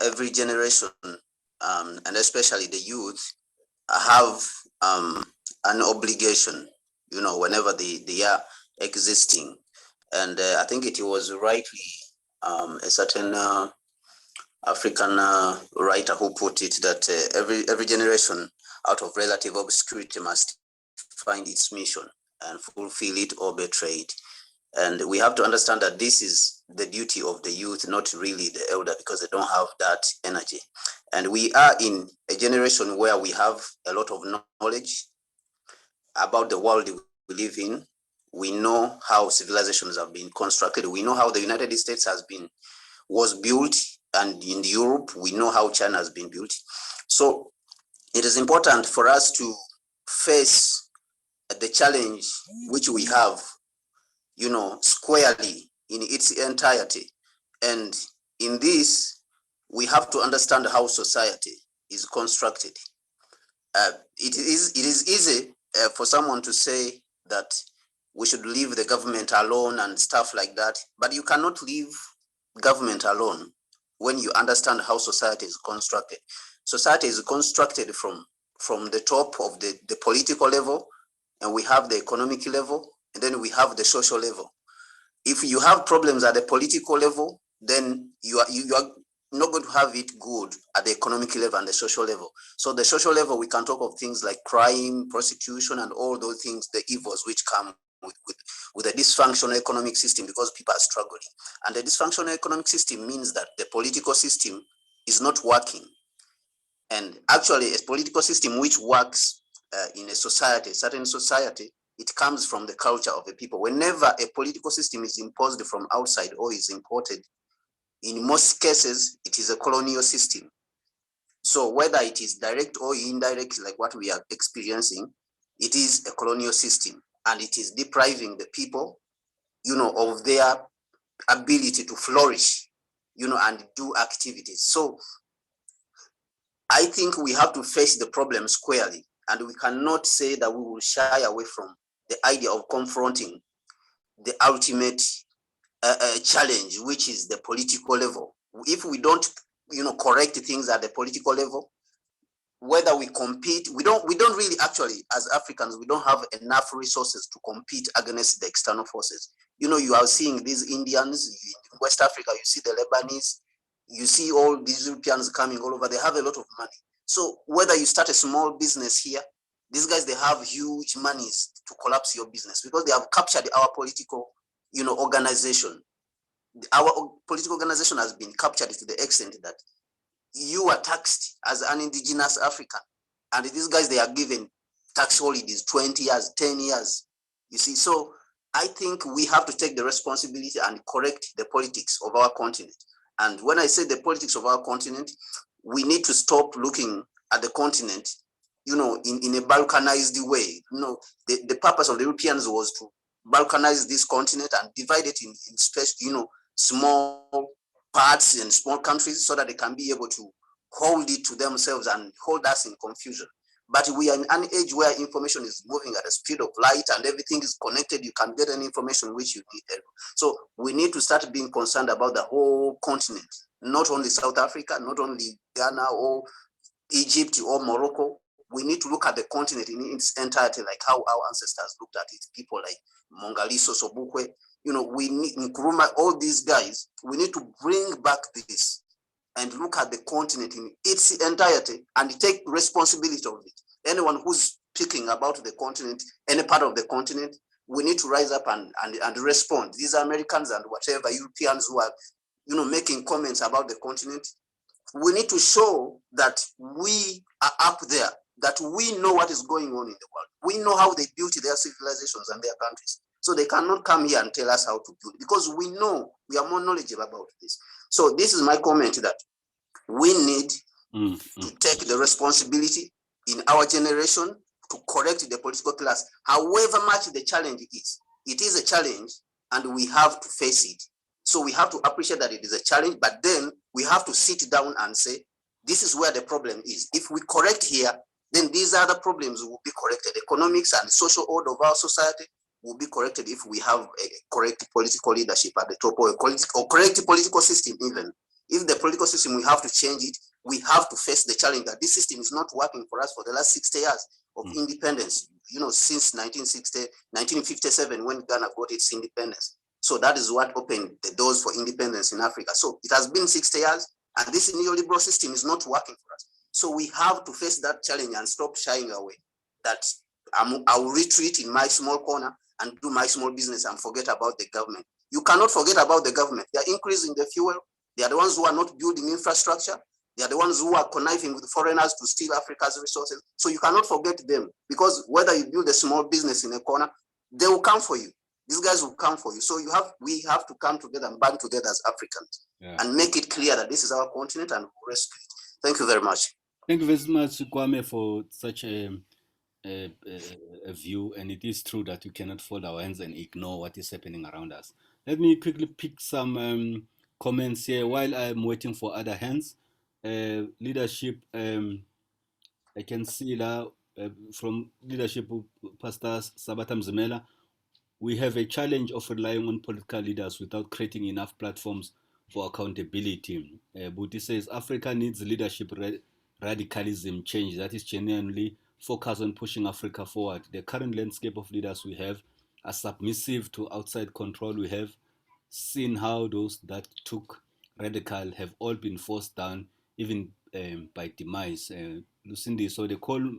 every generation, and especially the youth, have an obligation, whenever they are existing. And I think it was rightly a certain African writer who put it that every generation out of relative obscurity must find its mission. and fulfill it or betray it. And we have to understand that this is the duty of the youth, not really the elder, because they don't have that energy. And we are in a generation where we have a lot of knowledge about the world we live in. We know how civilizations have been constructed. We know how the United States was built, and in Europe, we know how China has been built. So it is important for us to face the challenge which we have, squarely in its entirety. And in this, we have to understand how society is constructed. It is easy for someone to say that we should leave the government alone and stuff like that, but you cannot leave government alone when you understand how society is constructed. Society is constructed from the top of the political level, and we have the economic level, and then we have the social level. If you have problems at the political level, then you are not going to have it good at the economic level and the social level. So the social level, we can talk of things like crime, prostitution, and all those things, the evils which come with a dysfunctional economic system, because people are struggling. And the dysfunctional economic system means that the political system is not working. And actually, a political system which works in a society, certain society, it comes from the culture of the people. Whenever a political system is imposed from outside or is imported, in most cases, it is a colonial system. So whether it is direct or indirect, like what we are experiencing, it is a colonial system, and it is depriving the people, of their ability to flourish, and do activities. So I think we have to face the problem squarely, and we cannot say that we will shy away from the idea of confronting the ultimate challenge, which is the political level. If we don't, correct things at the political level, whether we compete, we don't really, actually, as Africans, we don't have enough resources to compete against the external forces. You are seeing these Indians in West Africa, you see the Lebanese, you see all these Europeans coming all over, they have a lot of money. So whether you start a small business here, these guys, they have huge monies to collapse your business because they have captured our political, organization. Our political organization has been captured to the extent that you are taxed as an indigenous African. And these guys, they are given tax holidays, 20 years, 10 years. You see, so I think we have to take the responsibility and correct the politics of our continent. And when I say the politics of our continent, we need to stop looking at the continent, in a balkanized way. The purpose of the Europeans was to balkanize this continent and divide it in small parts and small countries so that they can be able to hold it to themselves and hold us in confusion. But we are in an age where information is moving at the speed of light and everything is connected. You can get any information which you need. So we need to start being concerned about the whole continent, not only South Africa, not only Ghana or Egypt or Morocco. We need to look at the continent in its entirety, like how our ancestors looked at it. People like Mongaliso, Sobukwe, we need Nkrumah, all these guys. We need to bring back this and look at the continent in its entirety and take responsibility of it. Anyone who's speaking about the continent, any part of the continent, we need to rise up and respond. These Americans and whatever Europeans who are, making comments about the continent, we need to show that we are up there, that we know what is going on in the world. We know how they built their civilizations and their countries. So they cannot come here and tell us how to build, because we know, we are more knowledgeable about this. So this is my comment, that we need to take the responsibility in our generation to correct the political class. However much the challenge is, it is a challenge and we have to face it. So we have to appreciate that it is a challenge, but then we have to sit down and say, this is where the problem is. If we correct here, then these other problems will be corrected. Economics and social order of our society will be corrected if we have a correct political leadership at the top, or correct political system even. If the political system, we have to change it, we have to face the challenge that this system is not working for us for the last 60 years of independence, since 1957 when Ghana got its independence. So that is what opened the doors for independence in Africa. So it has been 60 years and this neoliberal system is not working for us. So we have to face that challenge and stop shying away. That I'll retreat in my small corner and do my small business and forget about the government. You cannot forget about the government. They are increasing the fuel. They are the ones who are not building infrastructure. They are the ones who are conniving with foreigners to steal Africa's resources. So you cannot forget them, because whether you build a small business in a corner, they will come for you. These guys will come for you. So we have to come together and band together as Africans and make it clear that this is our continent and we'll rescue it. Thank you very much. Thank you very much, Kwame, for such a view. And it is true that we cannot fold our hands and ignore what is happening around us. Let me quickly pick some comments here while I'm waiting for other hands. Leadership, I can see now from leadership, Pastor Sabata Mzimela, we have a challenge of relying on political leaders without creating enough platforms for accountability. Buti says Africa needs leadership radicalism change that is genuinely focused on pushing Africa forward. The current landscape of leaders we have are submissive to outside control. We have seen how those that took radical have all been forced down, even by demise. Lucindy, so the coal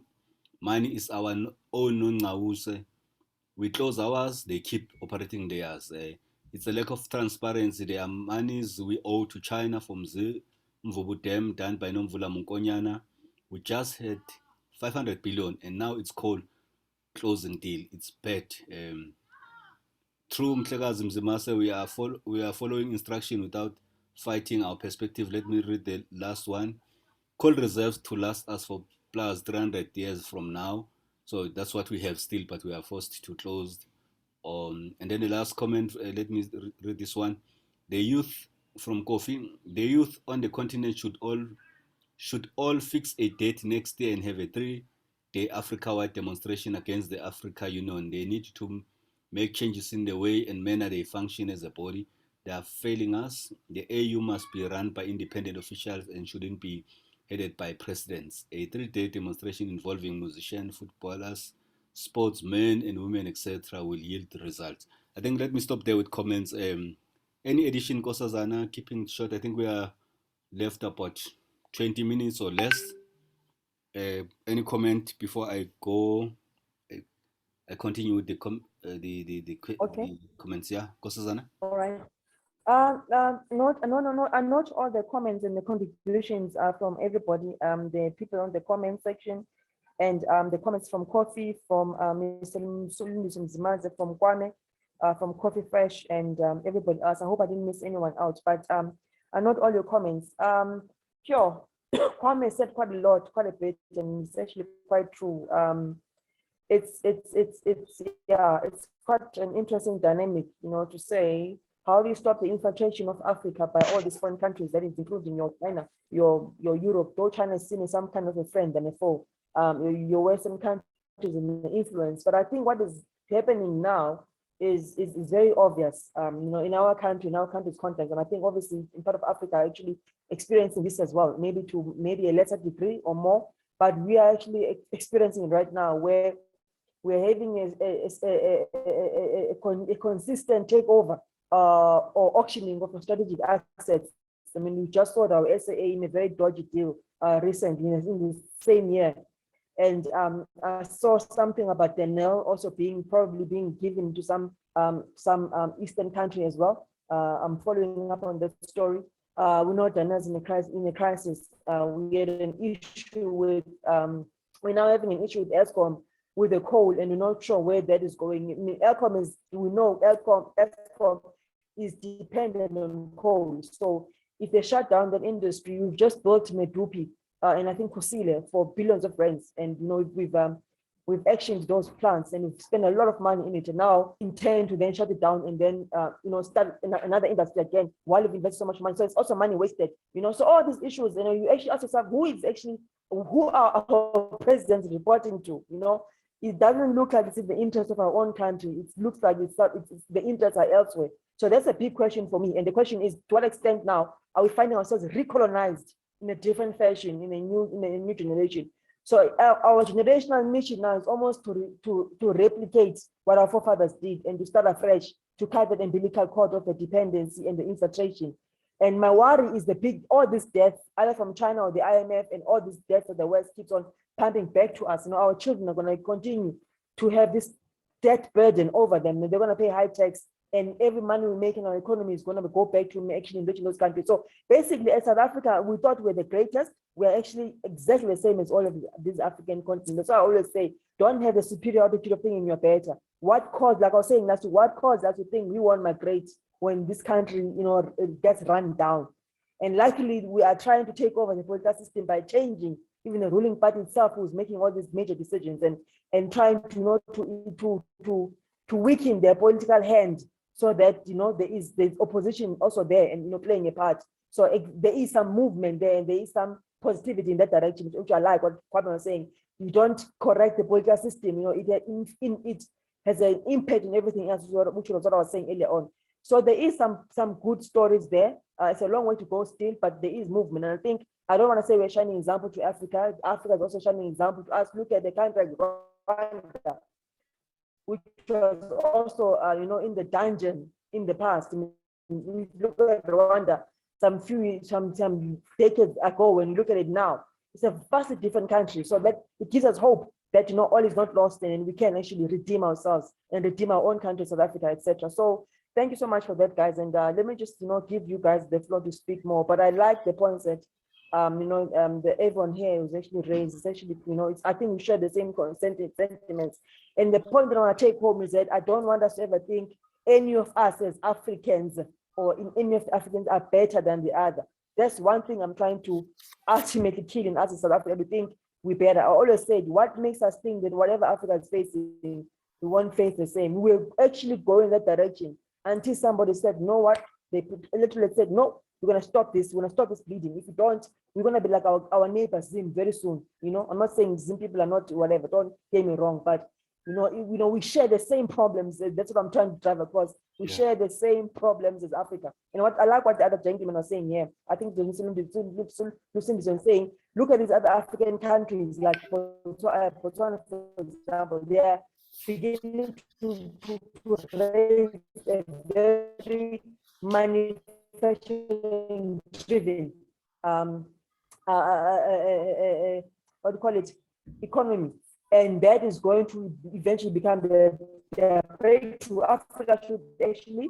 money is our own non. We close ours, they keep operating theirs. It's a lack of transparency. There are monies we owe to China from Mvubu Dam done by Nomvula Munkonyana. We just had 500 billion and now it's called closing deal. It's bad. Through Mhlekazi Mzimase, we are following instruction without fighting our perspective. Let me read the last one. Coal reserves to last us for plus 300 years from now. So that's what we have still, but we are forced to close. And then the last comment, let me read this one. The youth from Kofi, the youth on the continent should all fix a date next year and have a 3-day Africa-wide demonstration against the Africa Union. They need to make changes in the way and manner they function as a body. They are failing us. The AU must be run by independent officials and shouldn't be headed by presidents. A 3-day demonstration involving musicians, footballers, sportsmen and women, etc., will yield results. I think let me stop there with comments. Any addition, Kosazana, keeping it short? I think we are left about 20 minutes or less. Any comment before I go? I continue with the comments. Yeah, Kosazana. All right. Not all the comments and the contributions are from everybody. The people on the comment section, and the comments from Kofi, from Mr. Mzimaze, from Kwame, from Coffee Fresh, and everybody else. I hope I didn't miss anyone out, but not all your comments. Sure, Kwame said quite a lot, quite a bit, and it's actually quite true. It's quite an interesting dynamic, to say, how do you stop the infiltration of Africa by all these foreign countries, that is including your China, your Europe, though China is seen as some kind of a friend and a foe, your Western countries and the influence. But I think what is happening now is very obvious, in our country's context. And I think obviously in part of Africa are actually experiencing this as well, maybe to a lesser degree or more, but we are actually experiencing it right now, where we're having a consistent takeover or auctioning of strategic assets. I mean, we just saw our SAA in a very dodgy deal recently, in the same year. And I saw something about Denel also probably being given to some Eastern country as well. I'm following up on that story. We know Denel's in a crisis. We had an issue with, we're now having an issue with Eskom, with the coal, and we're not sure where that is going. I mean, Eskom is dependent on coal. So if they shut down that industry, we've just built Medupi and I think Kusile for billions of rands, and we've actioned those plants and we've spent a lot of money in it, and now intend to then shut it down and then start another industry again while we've invested so much money. So it's also money wasted. So all these issues, you actually ask yourself, who are our presidents reporting to? It doesn't look like it's in the interest of our own country. It looks like the interests are elsewhere. So that's a big question for me. And the question is, to what extent now are we finding ourselves recolonized in a different fashion, in a new generation? So our generational mission now is almost to replicate what our forefathers did and to start afresh, to cut that umbilical cord of the dependency and the infiltration. And my worry is all these deaths, either from China or the IMF, and all these deaths that the West keeps on pumping back to us. Our children are going to continue to have this debt burden over them. They're going to pay high tax, and every money we make in our economy is going to go back to actually enriching those countries. So basically, as South Africa, we thought we were the greatest. We're actually exactly the same as all of these African continents. So I always say, don't have a superiority of thinking you're better. What caused, like I was saying last week, what caused us to think we won't migrate when this country, it gets run down? And luckily, we are trying to take over the political system by changing even the ruling party itself, who's making all these major decisions and trying to weaken their political hand, so that there's opposition also there and playing a part. So there is some movement there, and there is some positivity in that direction, which I like what Kwame was saying. You don't correct the political system, it has an impact on everything else, which was what I was saying earlier on. So there is some good stories there. It's a long way to go still, but there is movement. And I think, I don't want to say we're shining example to Africa. Africa is also shining example to us. Look at the country like Rwanda, which was also, in the dungeon in the past. We look at Rwanda some decades ago. When you look at it now, it's a vastly different country. So that it gives us hope that all is not lost, and we can actually redeem ourselves and redeem our own country, South Africa, etc. So thank you so much for that, guys. And let me just give you guys the floor to speak more. But I like the points that the everyone here was actually raised. It's actually, I think we share the same sentiments. And the point that I want to take home is that I don't want us to ever think any of us as Africans or in any of the Africans are better than the other. That's one thing I'm trying to ultimately kill in us in South Africa. We think we're better. I always said, what makes us think that whatever Africa is facing, we won't face the same? We're actually going that direction until somebody said, you know what? They literally said, no, we're going to stop this. We're going to stop this bleeding. If you don't, we're going to be like our neighbors Zim very soon. I'm not saying Zim people are not whatever. Don't get me wrong, but we share the same problems. That's what I'm trying to drive across. We share the same problems as Africa. What I like what the other gentleman was saying here. I think Lucinda is saying, look at these other African countries like Botswana, for example. They are beginning to raise a very manufacturing driven what do you call it, economy, and that is going to eventually become the breakthrough. Africa should actually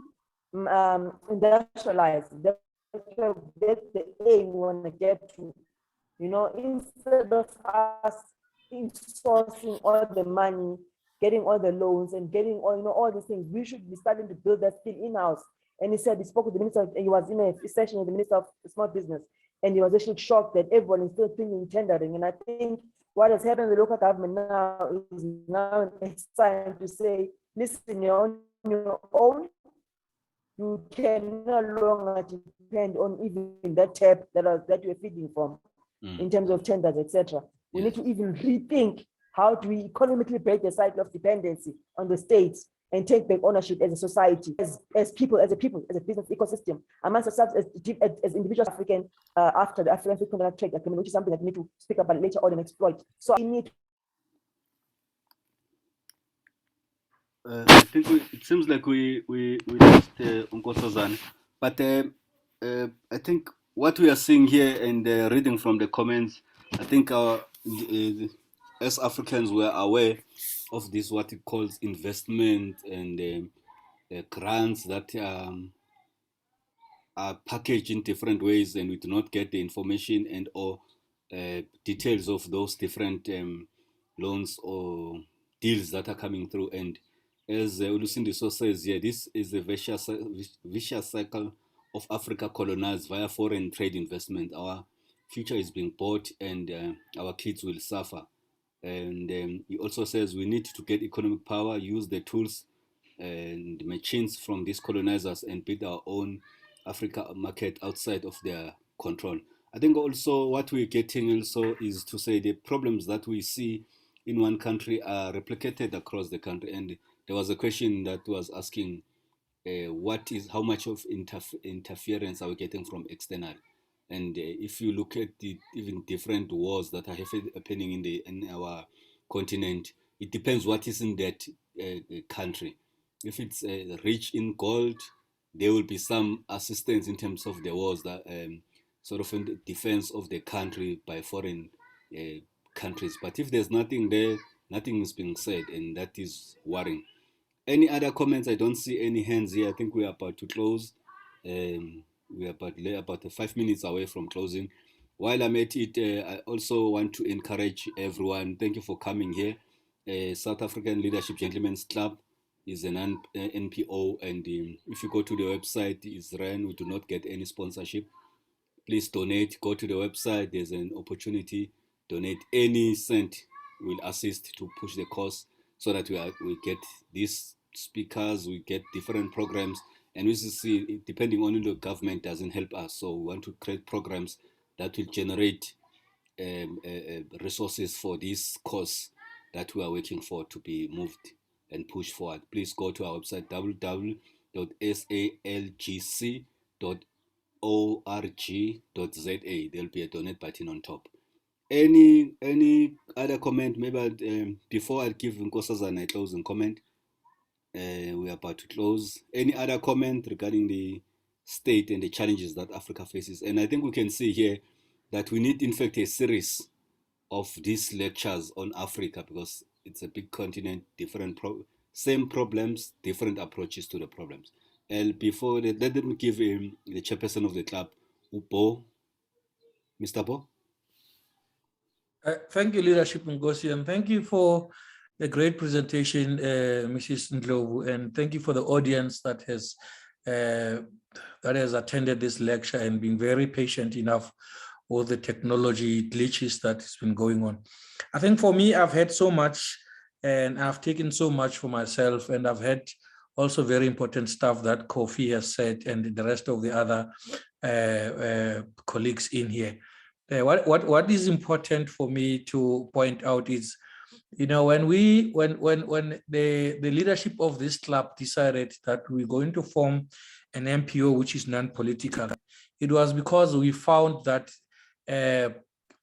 industrialize. That's the aim we want to get to. Instead of us sourcing all the money, getting all the loans and getting all these things, we should be starting to build that skill in-house. And he said, he spoke with the minister, he was in a session with the minister of small business, and he was actually shocked that everyone is still thinking tendering. And I think what has happened in the local government now is it's time to say, listen, you're on your own. You can no longer depend on even that tap that you're feeding from in terms of tenders, etc. We need to even rethink how do we economically break the cycle of dependency on the states and take back ownership as a society, as people, as a business ecosystem, amongst ourselves as individuals African, after the African Free Trade Agreement, which is something that we need to speak about later on and exploit. So we need. I think it seems like we lost Nkosazana, but I think what we are seeing here and reading from the comments, I think as Africans we're aware of this, what it calls investment and grants that are packaged in different ways, and we do not get the information and or details of those different loans or deals that are coming through. And as Lucinda so says, this is a vicious cycle of Africa colonized via foreign trade investment. Our future is being bought, and our kids will suffer. And he also says we need to get economic power, use the tools and machines from these colonizers, and build our own Africa market outside of their control. I think also what we're getting also is to say the problems that we see in one country are replicated across the country. And there was a question that was asking how much of interference are we getting from external? And if you look at the even different wars that are happening in our continent, it depends what is in that country. If it's rich in gold, there will be some assistance in terms of the wars that sort of in the defense of the country by foreign countries. But if there's nothing there, Nothing is being said, and that is worrying. Any other comments? I don't see any hands here. I think we are about to close. We are about 5 minutes away from closing. While I'm at it, I also want to encourage everyone. Thank you for coming here. South African Leadership Gentlemen's Club is an NPO, and if you go to the website, it's ran. We do not get any sponsorship. Please donate. Go to the website. There's an opportunity. Donate any cent will assist to push the cause so that we get these speakers, we get different programs, and we see, depending on the government doesn't help us. So we want to create programs that will generate resources for this cause that we are waiting for to be moved and pushed forward. Please go to our website www.salgc.org.za. There'll be a donate button on top. Any other comment? Maybe before I give Nkosazana a closing comment, we are about to close. Any other comment regarding the state and the challenges that Africa faces? And I think we can see here that we need, in fact, a series of these lectures on Africa, because it's a big continent, same problems, different approaches to the problems. And before that, let me give the chairperson of the club, Upo, Mr. Bo. Thank you, Leadership Ngosi, and thank you for the great presentation, Mrs. Ndlovu, and thank you for the audience that has attended this lecture and been very patient enough with the technology glitches that has been going on. I think for me, I've had so much, and I've taken so much for myself, and I've had also very important stuff that Kofi has said and the rest of the other colleagues in here. What is important for me to point out is, you know, when the leadership of this club decided that we're going to form an MPO which is non-political, it was because we found that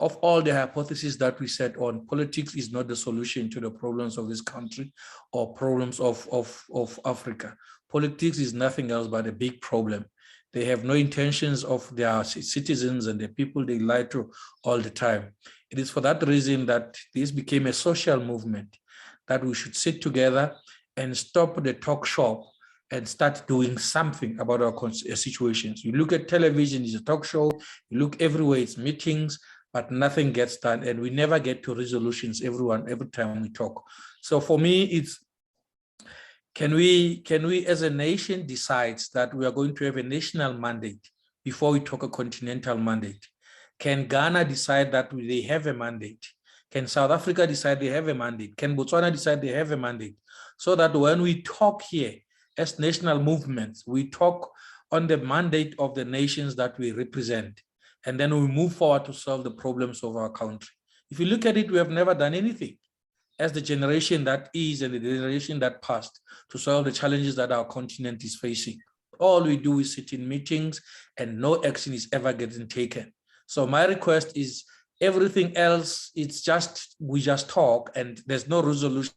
of all the hypotheses that we set on, politics is not the solution to the problems of this country or problems of Africa. Politics is nothing else but a big problem. They have no intentions of their citizens and the people they lie to all the time. It is for that reason that this became a social movement, that we should sit together and stop the talk shop and start doing something about our situations. You look at television, it's a talk show. You look everywhere, it's meetings, but nothing gets done, and we never get to resolutions every time we talk. So for me, it's, can we as a nation decide that we are going to have a national mandate before we talk a continental mandate? Can Ghana decide that they have a mandate? Can South Africa decide they have a mandate? Can Botswana decide they have a mandate? So that when we talk here as national movements, we talk on the mandate of the nations that we represent, and then we move forward to solve the problems of our country. If you look at it, we have never done anything as the generation that is and the generation that passed to solve the challenges that our continent is facing. All we do is sit in meetings and no action is ever getting taken. So my request is, everything else, it's just, we just talk and there's no resolution.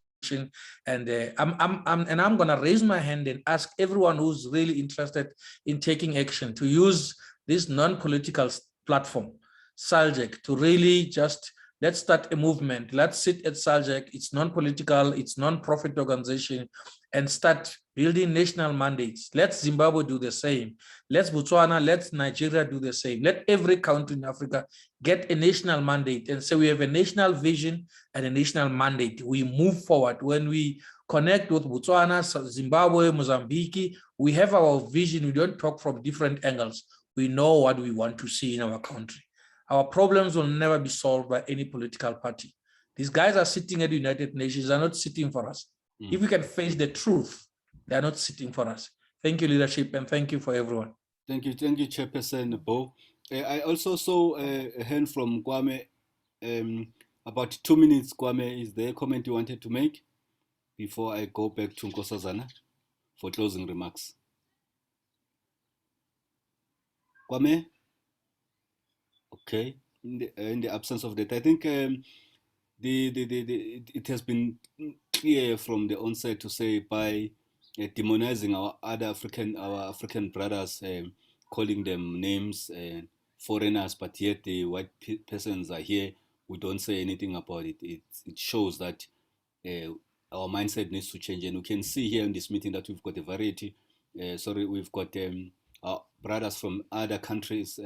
And I'm gonna raise my hand and ask everyone who's really interested in taking action to use this non-political platform, SALGEC, to really just, let's start a movement. Let's sit at SALGEC. It's non-political, it's non-profit organization, and start building national mandates. Let Zimbabwe do the same. Let Botswana, let Nigeria do the same. Let every country in Africa get a national mandate and say we have a national vision and a national mandate. We move forward. When we connect with Botswana, Zimbabwe, Mozambique, we have our vision. We don't talk from different angles. We know what we want to see in our country. Our problems will never be solved by any political party. These guys are sitting at the United Nations, they're not sitting for us. If we can face the truth, they're not sitting for us. Thank you, leadership, and thank you for everyone. Thank you, Chairperson Bo. I also saw a hand from Kwame. About 2 minutes, Kwame, is there a comment you wanted to make before I go back to Nkosazana for closing remarks? Kwame? Okay, in the absence of that, I think it has been clear from the onset to say, by demonizing our African brothers, calling them names, foreigners, but yet the white persons are here, we don't say anything about it. It shows that our mindset needs to change. And we can see here in this meeting that we've got a variety. We've got our brothers from other countries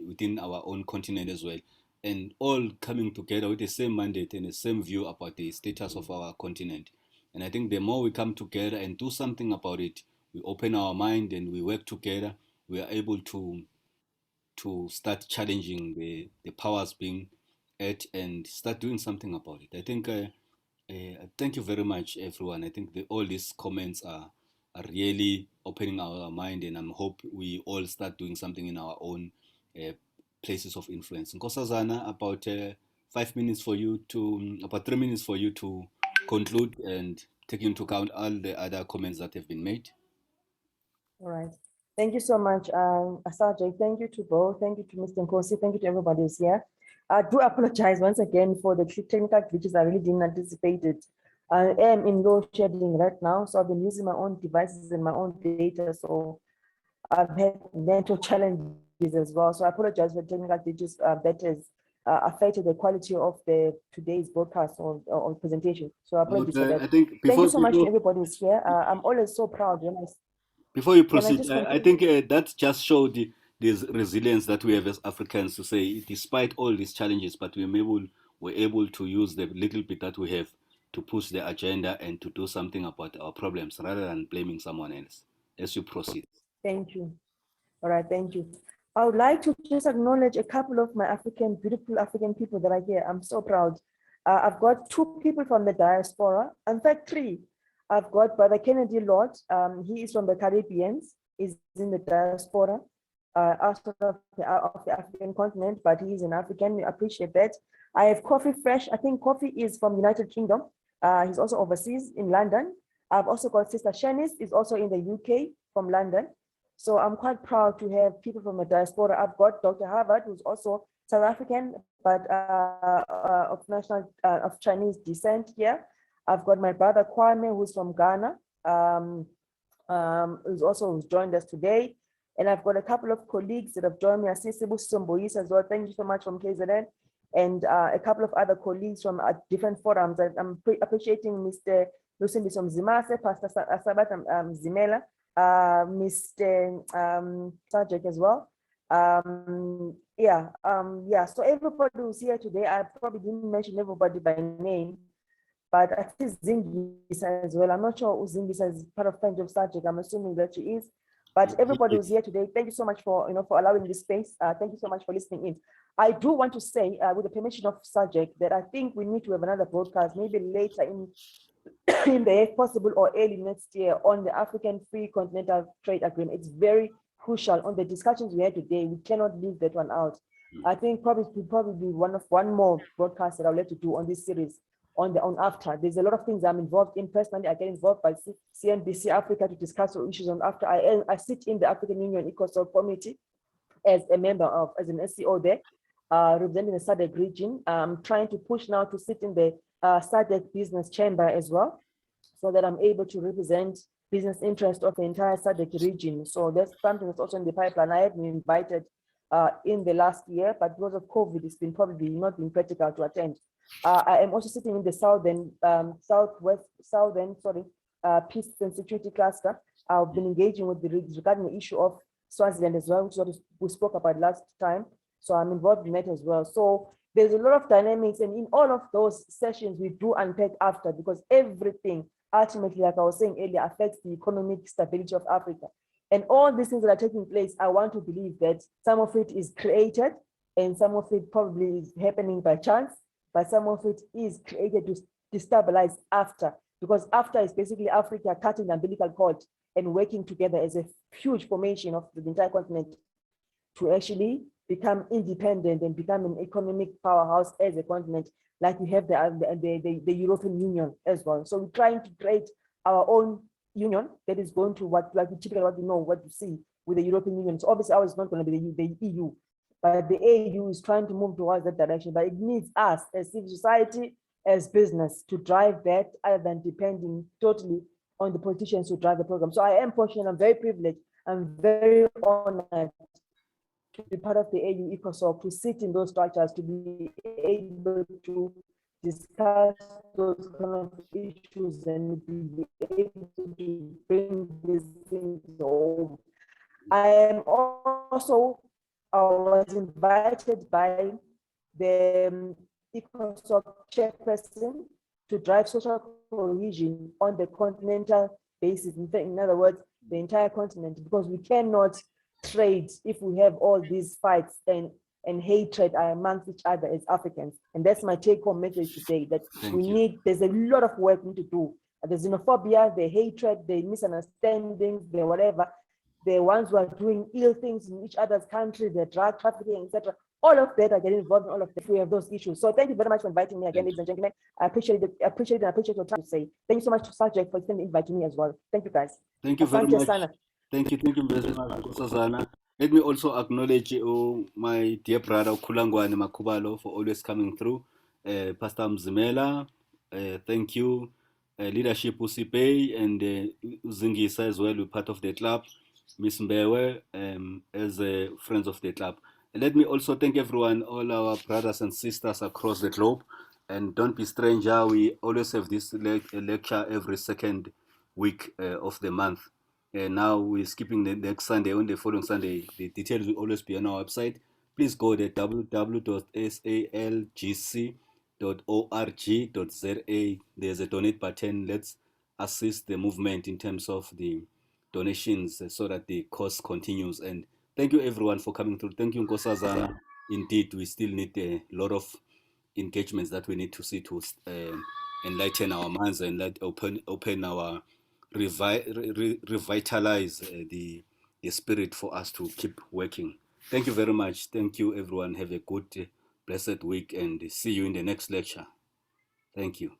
within our own continent as well, and all coming together with the same mandate and the same view about the status of our continent. And I think the more we come together and do something about it, we open our mind and we work together, we are able to start challenging the powers being at and start doing something about it. I think thank you very much, everyone. I think all these comments are really opening our mind, and I hope we all start doing something in our own places of influence. Nkosazana, about 5 minutes for you to, about 3 minutes for you to conclude and take into account all the other comments that have been made. All right. Thank you so much, Sajay. Thank you to both. Thank you to Mr. Nkosi. Thank you to everybody who's here. I do apologize once again for the technical glitches. I really didn't anticipate it. I am in load shedding right now, so I've been using my own devices and my own data. So I've had mental challenges as well. So I apologize for technical glitches that has affected the quality of today's broadcast or presentation. So I apologize for that. I think Thank you so much to everybody who's here. I'm always so proud when before you Can I proceed, just I think that just showed this resilience that we have as Africans to say, despite all these challenges, but we're able to use the little bit that we have to push the agenda and to do something about our problems rather than blaming someone else. As you proceed. Thank you. All right, thank you. I would like to just acknowledge a couple of my beautiful African people that are here. I'm so proud. I've got 2 people from the diaspora, in fact 3. I've got Brother Kennedy Lord. He is from the Caribbeans. He's in the diaspora, outside of the African continent, but he's an African. We appreciate that. I have Coffee Fresh. I think Coffee is from United Kingdom. He's also overseas in London. I've also got Sister Shanice, is also in the UK from London. So I'm quite proud to have people from the diaspora. I've got Dr. Harvard, who's also South African, but of Chinese descent here. I've got my brother Kwame, who's from Ghana, who's joined us today. And I've got a couple of colleagues that have joined me, Asisibu Sombois as well. Thank you so much from KZN. And a couple of other colleagues from different forums. I'm appreciating Mr. Lusimbi Somzimase, Pastor Sabat Zimela, Mr. Sajek as well. So everybody who's here today, I probably didn't mention everybody by name, but I see Zingisa as well. I'm not sure who Zingisa is part of Friends of Sajek. I'm assuming that she is. But everybody who's here today, thank you so much for allowing this space. Thank you so much for listening in. I do want to say, with the permission of Sajek, that I think we need to have another broadcast, maybe later in the possible or early next year, on the African Free Continental Trade Agreement. It's very crucial on the discussions we had today. We cannot leave that one out. I think probably be one more broadcast that I'll let you do on this series on after. There's a lot of things I'm involved in personally. I get involved by CNBC Africa to discuss issues on after. I sit in the African Union ECOSOC committee as a member as an SCO there, representing the SADC region. I'm trying to push now to sit in the SADC business chamber as well, so that I'm able to represent business interest of the entire SADC region. So that's something that's also in the pipeline. I have been invited in the last year, but because of COVID, it's been probably not been practical to attend. I am also sitting in the southern peace and security cluster. I've been engaging with regarding the issue of Swaziland as well, which is what we spoke about last time. So I'm involved in that as well. So there's a lot of dynamics, and in all of those sessions, we do unpack after, because everything ultimately, like I was saying earlier, affects the economic stability of Africa. And all these things that are taking place, I want to believe that some of it is created and some of it probably is happening by chance, but some of it is created to destabilize after, because after is basically Africa cutting the umbilical cord and working together as a huge formation of the entire continent to actually become independent and become an economic powerhouse as a continent, like we have the European Union as well. So we're trying to create our own union that is going to what you see with the European Union. So obviously ours is not going to be the EU, but the AU is trying to move towards that direction. But it needs us as civil society, as business, to drive that, other than depending totally on the politicians who drive the program. So I am fortunate, I'm very privileged, I'm very honored to be part of the AU ECOSOC, to sit in those structures, to be able to discuss those kind of issues and be able to bring these things home. I am also was invited by the ECOSOC chairperson to drive social cohesion on the continental basis. In other words, the entire continent, because we cannot trade if we have all these fights and hatred amongst each other as Africans. And that's my take-home message today, that there's a lot of work we need to do. The xenophobia, the hatred, the misunderstandings, the whatever, the ones who are doing ill things in each other's country, the drug trafficking, etc. All of that are getting involved in all of that. We have those issues. So thank you very much for inviting me again, ladies and gentlemen. I appreciate it. I appreciate your time to say. Thank you so much to Sajak for inviting me as well. Thank you, guys. Thank you very Asante much. sana. Thank you very much, Sazana. Let me also acknowledge my dear brother Kulangwane Makubalo for always coming through. Pastor Mzimela, thank you. Leadership Usipe and Zingisa as well, we're part of the club. Miss Mbewe as friends of the club. And let me also thank everyone, all our brothers and sisters across the globe. And don't be stranger, we always have this lecture every second week of the month. Now we're skipping the next Sunday, on the following Sunday. The details will always be on our website. Please go to www.salgc.org.za. There's a donate button. Let's assist the movement in terms of the donations so that the cause continues. And thank you everyone for coming through. Thank you, Nkosazana. Indeed, we still need a lot of engagements that we need to see to enlighten our minds and let open our revitalize the spirit for us to keep working. Thank you very much. Thank you everyone. Have a good blessed week and see you in the next lecture. Thank you.